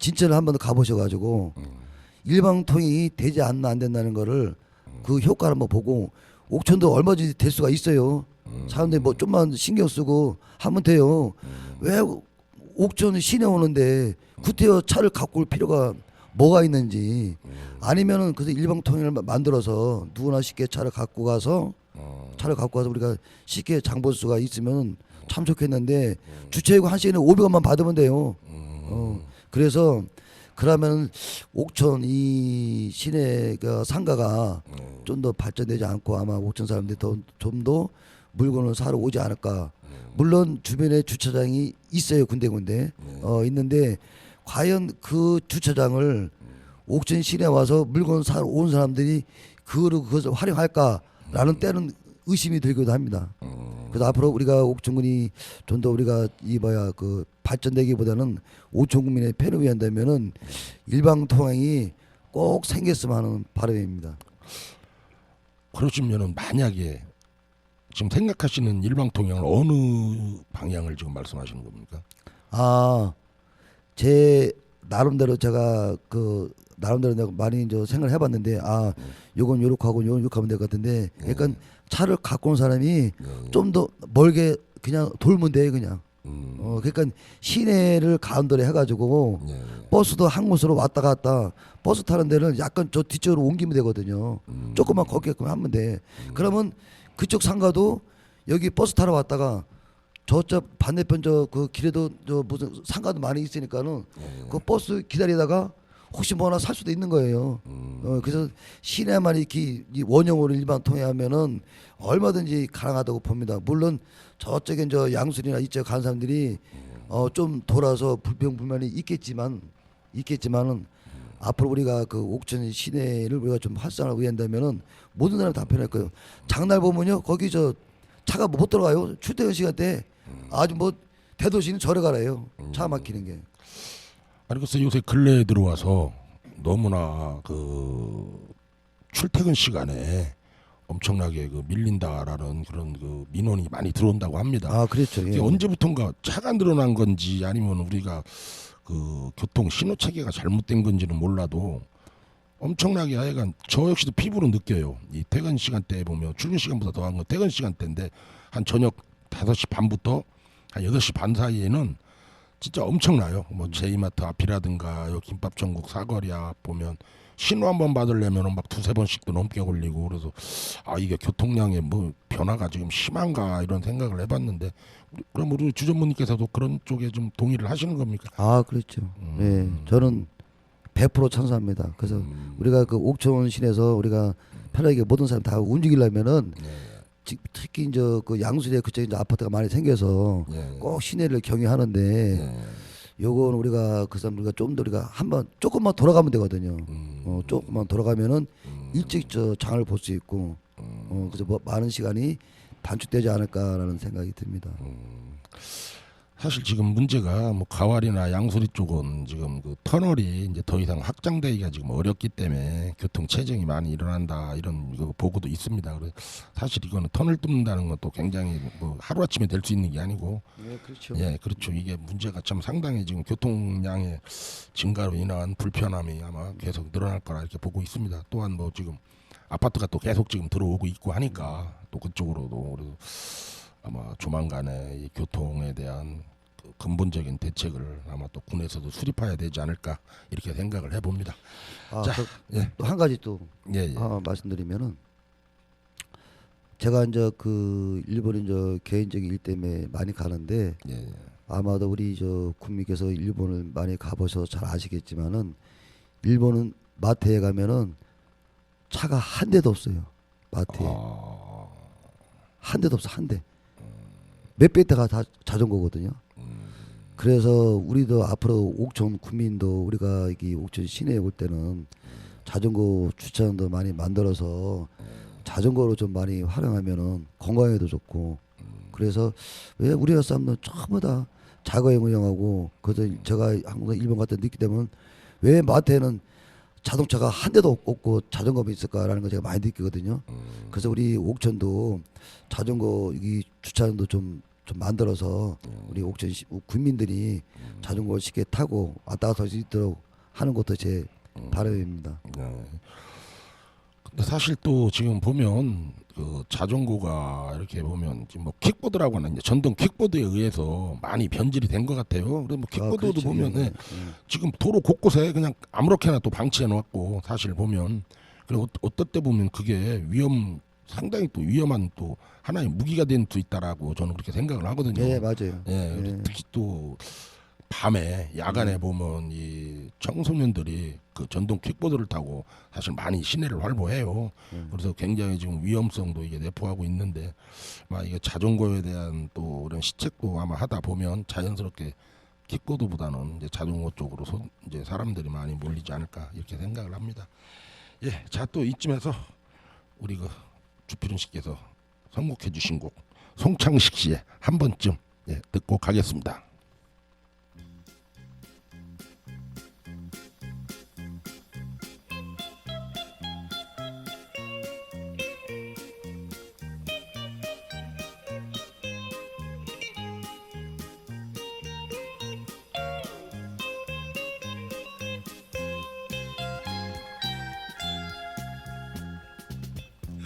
진천을 한번 가보셔가지고 일방통행이 되지 않나 안 된다는 거를 그 효과를 한번 보고 옥천도 얼마든지 될 수가 있어요. 사람들이 뭐 좀만 신경 쓰고 하면 돼요. 왜 옥천 시내 오는데 구태여 차를 갖고 올 필요가 뭐가 있는지 아니면은 그래서 일방통행을 만들어서 누구나 쉽게 차를 갖고 가서 우리가 쉽게 장 볼 수가 있으면 참 좋겠는데 주차요금 1시간에 500원만 받으면 돼요. 그래서 그러면 옥천 이 시내가 상가가 좀 더 발전되지 않고 아마 옥천 사람들이 좀 더 물건을 사러 오지 않을까. 물론 주변에 주차장이 있어요. 군데군데 있는데 과연 그 주차장을 옥천 시내 와서 물건 사러 온 사람들이 그것을 활용할까라는 때는 의심이 들기도 합니다. 그래서 앞으로 우리가 옥천군이 좀 더 우리가 그 발전되기보다는 옥천 국민의 편을 위한다면은 일방통행이 꼭 생겼으면 하는 바람입니다. 그러시면은 만약에 지금 생각하시는 일방통행을 어느 방향을 지금 말씀하시는 겁니까? 제 나름대로 제가 나름대로 내가 많이 이제 생각을 해봤는데 요건 요렇게 하고 요건 요렇게 하면 될 것 같은데 그러니까 차를 갖고 온 사람이 좀 더 멀게 그냥 돌면 돼 그냥. 그러니까 시내를 가운데로 해가지고 버스도 한 곳으로 왔다 갔다 버스 타는 데는 약간 저 뒤쪽으로 옮기면 되거든요. 조금만 걷게끔 하면 돼. 그러면 그쪽 상가도 여기 버스 타러 왔다가 저쪽 반대편 그 길에도 무슨 상가도 많이 있으니까는 그 버스 기다리다가 혹시 뭐 하나 살 수도 있는 거예요. 그래서 시내만 이렇게 이 원형으로 일반 통행하면은 얼마든지 가능하다고 봅니다. 물론 저쪽에 저 양순이나 이쪽 간 사람들이 좀 돌아서 불평불만이 있겠지만은 앞으로 우리가 그 옥천 시내를 우리가 좀 활성화를 위한다면은 모든 사람 다 편할 거예요. 장날 보면요 거기 저 차가 못 들어가요. 출퇴근 시간대 아주 뭐 대도시는 저래 가라요. 차 막히는 게. 아니 글쎄 요새 근래에 들어와서 너무나 그 출퇴근 시간에 엄청나게 그 밀린다라는 그런 그 민원이 많이 들어온다고 합니다. 아 그렇죠. 이게 예. 언제부턴가 차가 늘어난 건지 아니면 우리가 그 교통 신호 체계가 잘못된 건지는 몰라도 엄청나게 하여간 저 역시도 피부로 느껴요. 이 퇴근 시간대에 보면 출근 시간보다 더한 건 퇴근 시간대인데 한 저녁 5시 반부터 한 8시 반 사이에는 진짜 엄청나요. 뭐 제이마트 앞이라든가 요 김밥천국 사거리 앞 보면 신호 한번 받으려면 막 2-3번씩도 넘게 걸리고 그래서 아 이게 교통량의 뭐 변화가 지금 심한가 이런 생각을 해봤는데 그럼 우리 주전무님께서도 그런 쪽에 좀 동의를 하시는 겁니까? 아 그렇죠. 예, 저는 100% 찬성합니다. 그래서 우리가 그 옥천 시내에서 우리가 편하게 모든 사람 다 움직이려면은 특히 이제 그 양수대 그쪽에 이제 아파트가 많이 생겨서 꼭 시내를 경유하는데 요건 우리가 그 사람들과 좀 더 우리가 한번 조금만 돌아가면 되거든요. 조금만 돌아가면은 일찍 저 장을 볼 수 있고 그래서 뭐 많은 시간이 단축되지 않을까라는 생각이 듭니다. 사실 지금 문제가 뭐 가왈이나 양수리 쪽은 지금 그 터널이 이제 더 이상 확장되기가 지금 어렵기 때문에 교통 체증이 많이 일어난다 이런 그 보고도 있습니다. 그래서 사실 이거는 터널 뚫는다는 것도 굉장히 뭐 하루 아침에 될 수 있는 게 아니고, 네, 그렇죠. 예, 그렇죠. 이게 문제가 참 상당히 지금 교통량의 증가로 인한 불편함이 아마 계속 늘어날 거라 이렇게 보고 있습니다. 또한 뭐 지금 아파트가 또 계속 지금 들어오고 있고 하니까 또 그쪽으로도 그래서 아마 조만간에 이 교통에 대한 그 근본적인 대책을 아마 또 군에서도 수립해야 되지 않을까 이렇게 생각을 해봅니다. 아, 자, 예. 또 한 가지 또 예, 예. 말씀드리면은 제가 이제 그 일본 이제 개인적인 일 때문에 많이 가는데 예, 예. 아마도 우리 저 국민께서 일본을 많이 가보셔서 잘 아시겠지만은 일본은 마트에 가면은 차가 한 대도 없어요. 마트에 한 대도 없어 한 대. 몇백 대가 다 자전거거든요. 그래서 우리도 앞으로 옥천 국민도 우리가 이 옥천 시내에 올 때는 자전거 주차장도 많이 만들어서 자전거로 좀 많이 활용하면은 건강에도 좋고 그래서 왜 우리나라 사람들은 전부 다 자가용 운영하고 그래서 제가 항상 일본 갔다 느끼게 되면 왜 마트에는 자동차가 한 대도 없고 자전거만 있을까라는 걸 제가 많이 느끼거든요. 그래서 우리 옥천도 자전거 이 주차장도 좀 만들어서 우리 옥천 국민들이 자전거를 쉽게 타고 왔다 갔다 할 수 있도록 하는 것도 제 바람입니다. 네. 근데 사실 또 지금 보면 그 자전거가 이렇게 보면 지금 뭐 킥보드라고 하는 이제 전동 킥보드에 의해서 많이 변질이 된 것 같아요. 그래서 뭐 킥보드도 그렇죠. 보면 예. 지금 도로 곳곳에 그냥 아무렇게나 또 방치해 놓았고 사실 보면 그리고 어떨 때 보면 그게 상당히 또 위험한 또 하나의 무기가 될 수 있다라고 저는 그렇게 생각을 하거든요. 예, 맞아요. 예, 예. 특히 또 밤에 야간에 보면 이 청소년들이 그 전동 킥보드를 타고 사실 많이 시내를 활보해요. 그래서 굉장히 지금 위험성도 이게 내포하고 있는데 아마 이게 자전거에 대한 또 이런 시책도 아마 하다 보면 자연스럽게 킥보드보다는 이제 자전거 쪽으로 이제 사람들이 많이 몰리지 않을까 이렇게 생각을 합니다. 예, 자 또 이쯤에서 우리 그 주필훈 씨께서 선곡해 주신 곡 송창식 씨의 한 번쯤 듣고 가겠습니다.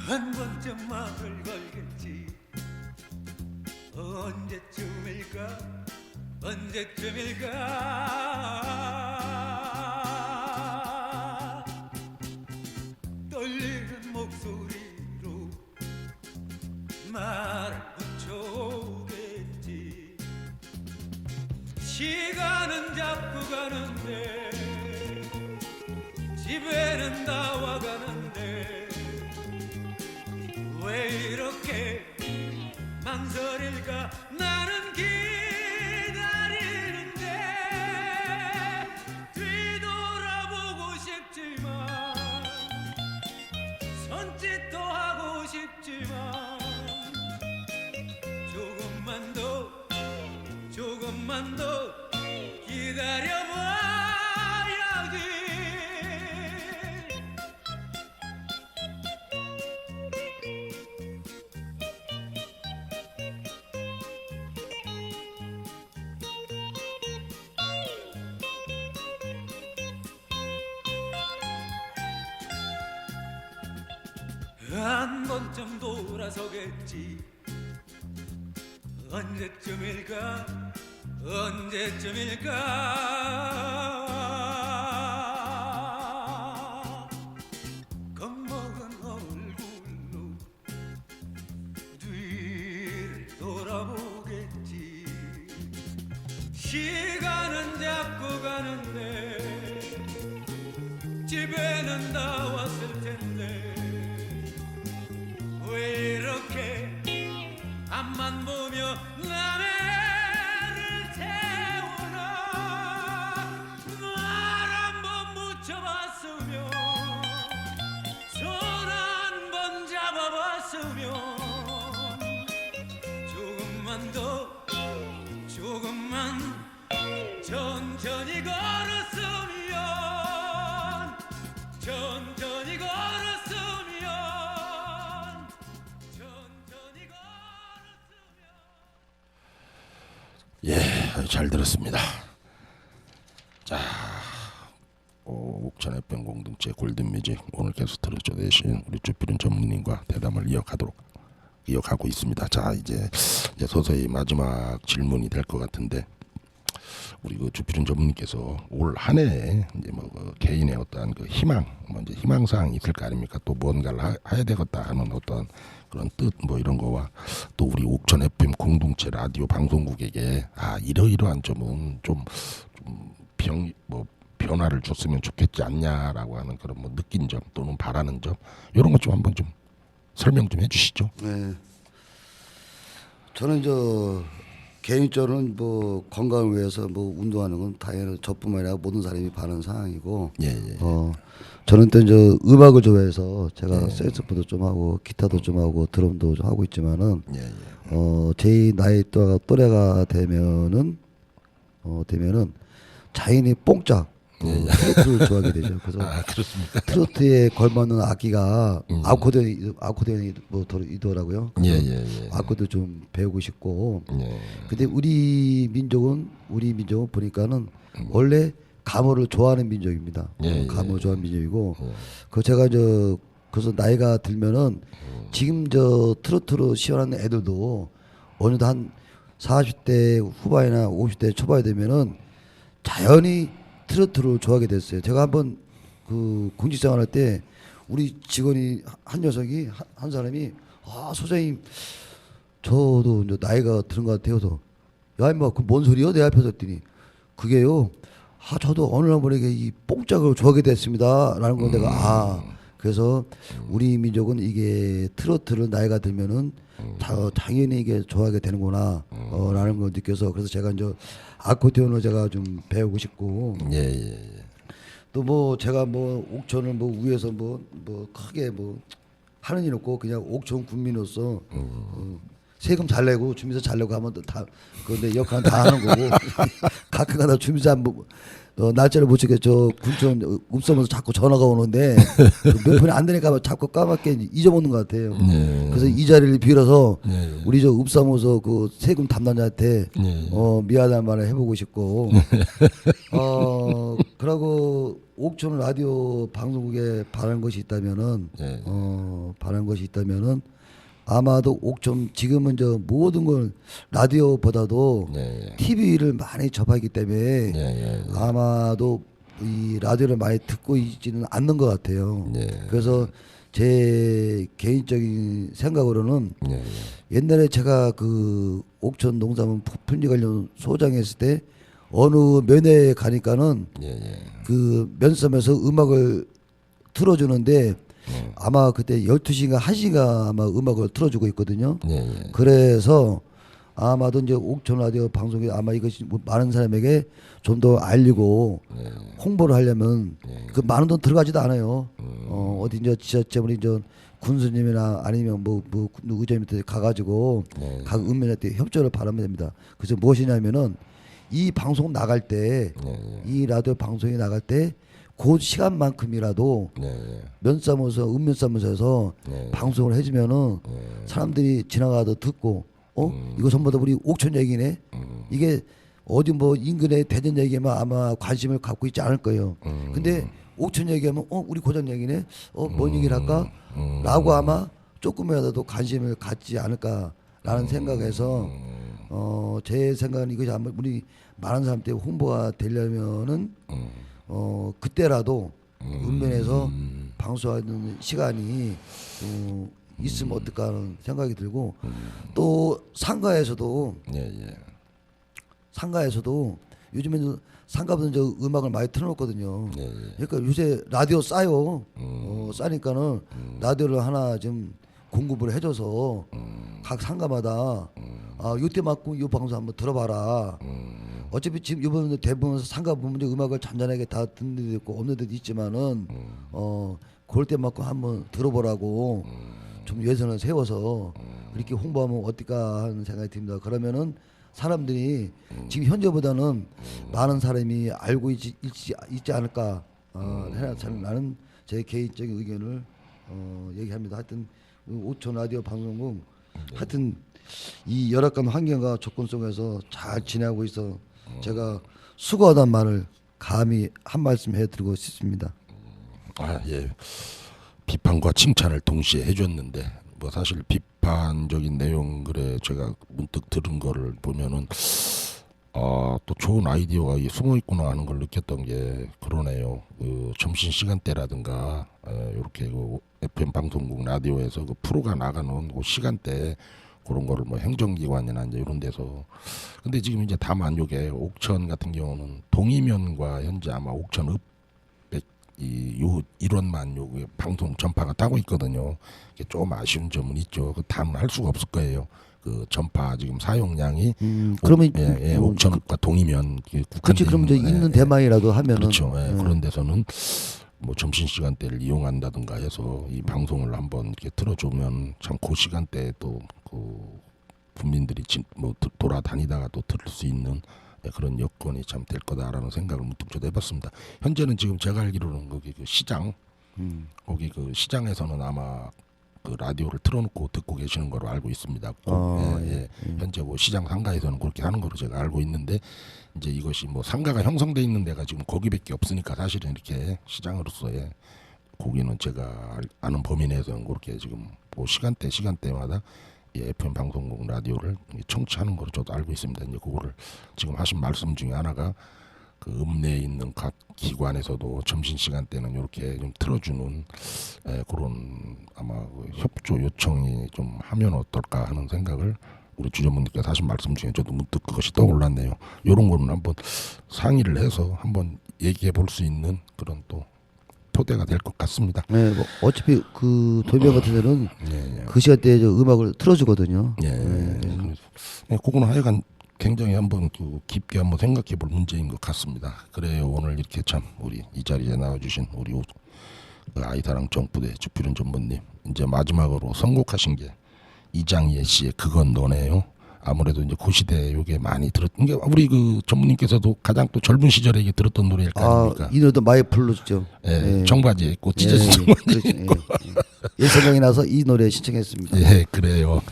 한 번쯤 막을 걸겠지. 언제쯤일까 떨리는 목소리로 말을 붙여오겠지. 시간은 자꾸 가는데 집에는 나와 한 번쯤 돌아서겠지. 언제쯤일까 겁먹은 얼굴로 뒤를 돌아보겠지. 시간은 자꾸 가는데 집에는 다 왔을 텐데 왜 이렇게 앞만 보며 남의 애를 태우나. 날 한번 묻혀봤으면 손 한 번 잡아봤으면 조금만 천천히 걸었으면 예, 잘 들었습니다. 자, 옥천 FM 공동체 골든뮤직 오늘 게스트로 초대하신 우리 주필은 전무님과 대담을 이어가고 있습니다. 자, 이제 서서히 마지막 질문이 될 것 같은데, 우리 그 주필은 전무님께서 올 한 해 이제 그 개인의 어떤 그 희망, 이제 희망사항이 있을 거 아닙니까? 또 뭔가를 해야 되겠다 하는 어떤 그런 뜻 이런 거와 또 우리 옥천 FM 공동체 라디오 방송국에게 이러이러한 점은 좀 변화를 줬으면 좋겠지 않냐라고 하는 그런 느낀 점 또는 바라는 점 이런 것 좀 한번 좀 설명 좀 해주시죠. 네. 저는 개인적으로는 건강을 위해서 운동하는 건 당연히 저뿐만 아니라 모든 사람이 바라는 상황이고. 예. 저는 또 음악을 좋아해서 제가 색소폰도 좀 하고 기타도 좀 하고 드럼도 좀 하고 있지만은 제 나이 또래가 되면은 자연히 뽕짝 트로트를 좋아하게 되죠. 그래서 그렇습니까? 트로트에 걸맞는 악기가 아코디언이더라고요. 예. 아코도 좀 배우고 싶고. 근데 우리 민족은 보니까는 원래 가무를 좋아하는 민족입니다. 가무 좋아하는 민족이고. 그 제가 그래서 나이가 들면은 지금 트로트로 시원한 애들도 어느덧 한 40대 후반이나 50대 초반이 되면은 자연히 트로트를 좋아하게 됐어요. 제가 한번 공직생활 할 때 우리 직원이 한 녀석이 한 사람이 소장님 저도 이제 나이가 드는 것 같아서 야 임마 그 뭔 소리요? 내 앞에서 했더니 그게요. 저도 어느 날 보니까 이 뽕짝을 좋아하게 됐습니다라는 거 내가 그래서 우리 민족은 이게 트로트를 나이가 들면은 당연히 이게 좋아하게 되는구나 라는 걸 느껴서 그래서 제가 이제 아코디언을 제가 좀 배우고 싶고. 또 제가 옥천을 위해서 크게 하는 일 없고 그냥 옥천 군민으로서 세금 잘 내고 주민세 잘 내고 하면 내 역할은 다 하는 거고 가끔가다 주민세 날짜를 못 지켰죠. 군청 읍섬에서 자꾸 전화가 오는데 몇 푼이 안 되니까 자꾸 까맣게 잊어먹는 것 같아요. 그래서 이 자리를 빌어서 우리 읍섬에서 그 세금 담당자한테 미안한 말을 해보고 싶고 그러고 옥천 라디오 방송국에 바라는 것이 있다면은 아마도 옥천 지금은 모든 걸 라디오보다도 TV를 많이 접하기 때문에 아마도 이 라디오를 많이 듣고 있지는 않는 것 같아요. 그래서 제 개인적인 생각으로는 옛날에 제가 그 옥천 농산물 품질 관련 소장했을 때 어느 면회에 가니까는 그 면섬에서 음악을 틀어주는데 아마 그때 12시인가 1시가 아마 음악을 틀어주고 있거든요. 그래서 아마도 이제 옥천 라디오 방송에 아마 이것이 많은 사람에게 좀 더 알리고 홍보를 하려면 그 많은 돈 들어가지도 않아요. 어디 이제 지자체분이 군수님이나 아니면 의장님한테 가가지고 각 읍면한테 협조를 바라면 됩니다. 그래서 무엇이냐면은 이 방송 나갈 때 이 라디오 방송이 나갈 때 그 시간만큼이라도 면사무소 읍면사무소에서 방송을 해주면은 사람들이 지나가도 듣고 이거 전부 다 우리 옥천 얘기네. 이게 어디 인근의 대전 얘기에만 아마 관심을 갖고 있지 않을 거예요. 근데 옥천 얘기하면 우리 고장 얘기네. 뭔 얘기를 할까? 라고 아마 조금이라도 관심을 갖지 않을까라는 생각에서 제 생각은 이것이 아마 우리 많은 사람들이 홍보가 되려면은 그때라도 읍면에서 방송하는 시간이 있으면 어떨까 하는 생각이 들고 또 상가에서도 상가에서도 요즘에는 상가보다 저 음악을 많이 틀어놓거든요. 그러니까 요새 라디오 싸요. 싸니까는 라디오를 하나 좀 공급을 해줘서 각 상가마다 요때 맞고 요 방송 한번 들어봐라. 어차피 지금 이번에 대부분 상가 보면 음악을 잔잔하게 다 듣는 데도 있고 없는 데도 있지만은 그럴 때 맞고 한번 들어보라고 좀 예선을 세워서 이렇게 홍보하면 어떨까 하는 생각이 듭니다. 그러면은 사람들이 지금 현재보다는 많은 사람이 알고 있지 않을까 나는 제 개인적인 의견을 얘기합니다. 하여튼 옥천 라디오 방송국 하여튼 이 열악한 환경과 조건 속에서 잘 지내고 있어 제가 수고하다는 말을 감히 한 말씀 해드리고 싶습니다. 예. 비판과 칭찬을 동시에 해줬는데 뭐 사실 비판적인 내용 그래 제가 문득 들은 거를 보면은 또 좋은 아이디어가 숨어 있구나 하는 걸 느꼈던 게 그러네요. 그 점심 시간대라든가 이렇게 그 FM 방송국 라디오에서 그 프로가 나가는 그 시간대 그런 거를 뭐 행정기관이나 이제 이런 데서 근데 지금 이제 다만 요게 옥천 같은 경우는 동이면과 현재 아마 옥천 요 일원만 요 방송 전파가 따고 있거든요. 이게 좀 아쉬운 점은 있죠. 그 다음은 할 수가 없을 거예요. 그 전파 지금 사용량이 그러면 옥천과 동이면 그렇지 그럼 이제 있는 대만이라도 하면은 그렇죠. 그런 데서는 뭐 점심 시간대를 이용한다든가 해서 이 방송을 한번 이렇게 틀어주면 참 그 시간대에 또 그 국민들이 뭐 돌아다니다가 또 들을 수 있는 그런 여건이 참 될 거다라는 생각을 문득 저도 해봤습니다. 현재는 지금 제가 알기로는 거기 그 시장 거기 그 시장에서는 아마 그 라디오를 틀어놓고 듣고 계시는 거로 알고 있습니다. 현재 뭐 시장 상가에서는 그렇게 하는 거로 제가 알고 있는데 이제 이것이 뭐 상가가 형성돼 있는 데가 지금 거기밖에 없으니까 사실은 이렇게 시장으로서의 거기는 제가 아는 범위 내에서는 그렇게 지금 뭐 시간대마다 이 FM 방송국 라디오를 청취하는 거로 저도 알고 있습니다. 이제 그거를 지금 하신 말씀 중에 하나가 그 읍내에 있는 각 기관에서도 점심 시간 때는 이렇게 좀 틀어주는 그런 아마 그 협조 요청이 좀 하면 어떨까 하는 생각을 우리 주전분들께서 하신 말씀 중에 저도 문득 그것이 떠올랐네요. 이런 거는 한번 상의를 해서 한번 얘기해 볼 수 있는 그런 또 토대가 될 것 같습니다. 네, 뭐 어차피 그 돌변 같은 데는 그 시간대에 저 음악을 틀어주거든요. 그거는 하여간 굉장히 한번 그 깊게 한번 생각해볼 문제인 것 같습니다. 그래요. 오늘 이렇게 참 우리 이 자리에 나와주신 우리 아이사랑 정부대 주필은 전무님 이제 마지막으로 선곡하신 게 이장희 씨의 그건 너네요. 아무래도 이제 그 시대에 이게 많이 들었던 게 우리 그 전무님께서도 가장 또 젊은 시절에 이게 들었던 노래일 거 아닙니까? 이 노래도 많이 불렀죠. 청바지에 있고 찢어진 청바지에 있고 생각이 나서 이 노래 신청했습니다. 그래요.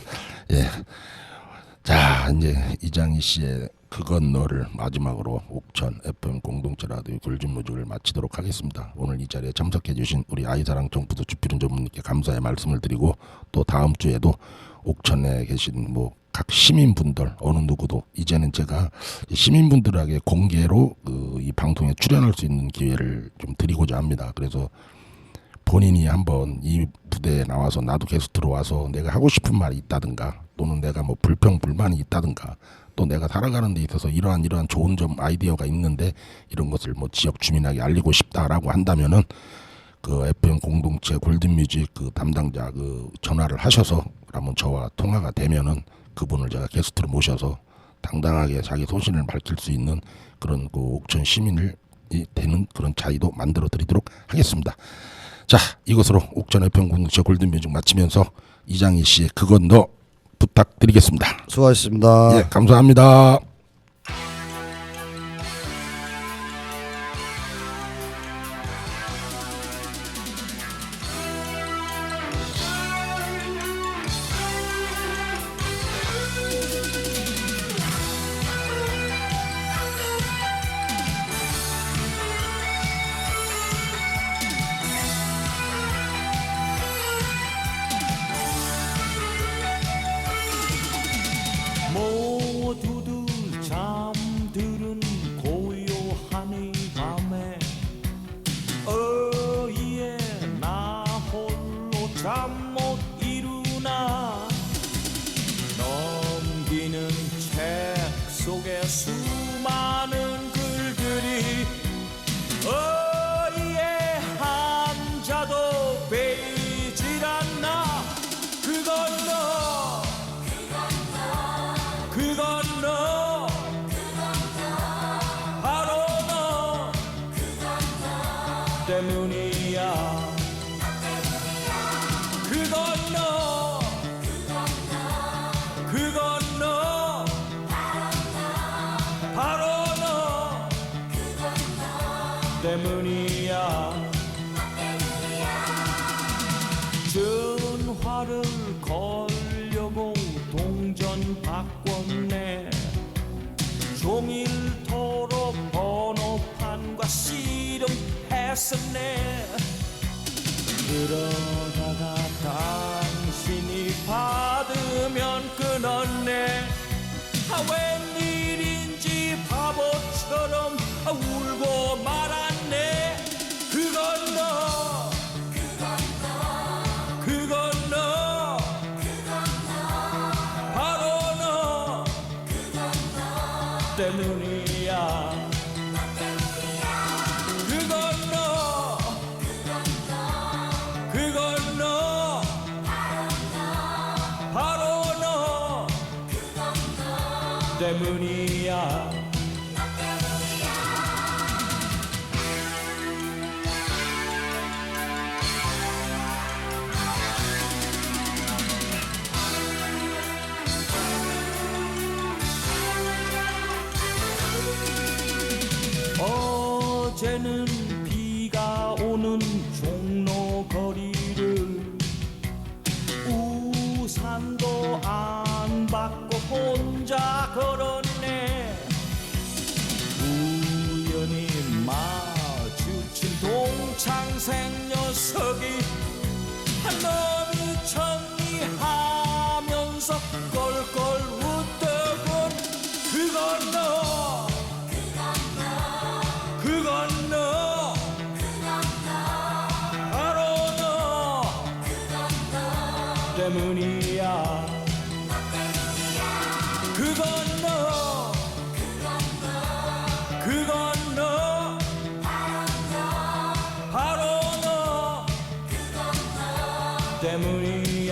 자 이제 이장희 씨의 그건 너를 마지막으로 옥천 FM 공동체 라디오 굴진무직을 마치도록 하겠습니다. 오늘 이 자리에 참석해 주신 우리 아이사랑 정부도 주필은 전무님께 감사의 말씀을 드리고 또 다음 주에도 옥천에 계신 뭐 각 시민분들 어느 누구도 이제는 제가 시민분들에게 공개로 이 방송에 출연할 수 있는 기회를 좀 드리고자 합니다. 그래서 본인이 한번 이 무대에 나와서 나도 게스트로 와서 내가 하고 싶은 말이 있다든가 또는 내가 뭐 불평 불만이 있다든가 또 내가 살아가는 데 있어서 이러한 좋은 점 아이디어가 있는데 이런 것을 뭐 지역 주민에게 알리고 싶다라고 한다면은 그 FM 공동체 골든뮤직 그 담당자 그 전화를 하셔서 그러면 저와 통화가 되면은 그분을 제가 게스트로 모셔서 당당하게 자기 소신을 밝힐 수 있는 그런 그 옥천 시민이 되는 그런 자리도 만들어 드리도록 하겠습니다. 자, 이것으로 옥천 FM 공동체 골든뮤직 마치면서 이장희 씨의 그건 너 부탁드리겠습니다. 수고하셨습니다. 감사합니다. 잠 못 이루나 넘기는 책 속에 수많은 글들이 어이에 한자도 베이질 않나 그 건너 바로 너 때문이야 그 건너 바로 너 때문이야 전화를 걸려고 동전 바꿨네 종일토록 번호판과 씨름했었네 그러다가 당신이 받으면 끊었네 웬일인지 바보처럼 울고 말았네 그 건너 바로 너 때문이야 그 건너 바로 너 때문이야 어제는 비가 오는 종로 거리를 우산도 안 받고 혼자 걸었네 우연히 마주친 동창생 녀석이 한 놈이 정리하면서 껄껄 웃더군 그 건너 바로 너 때문이야 그 건너 바로 너 때문이야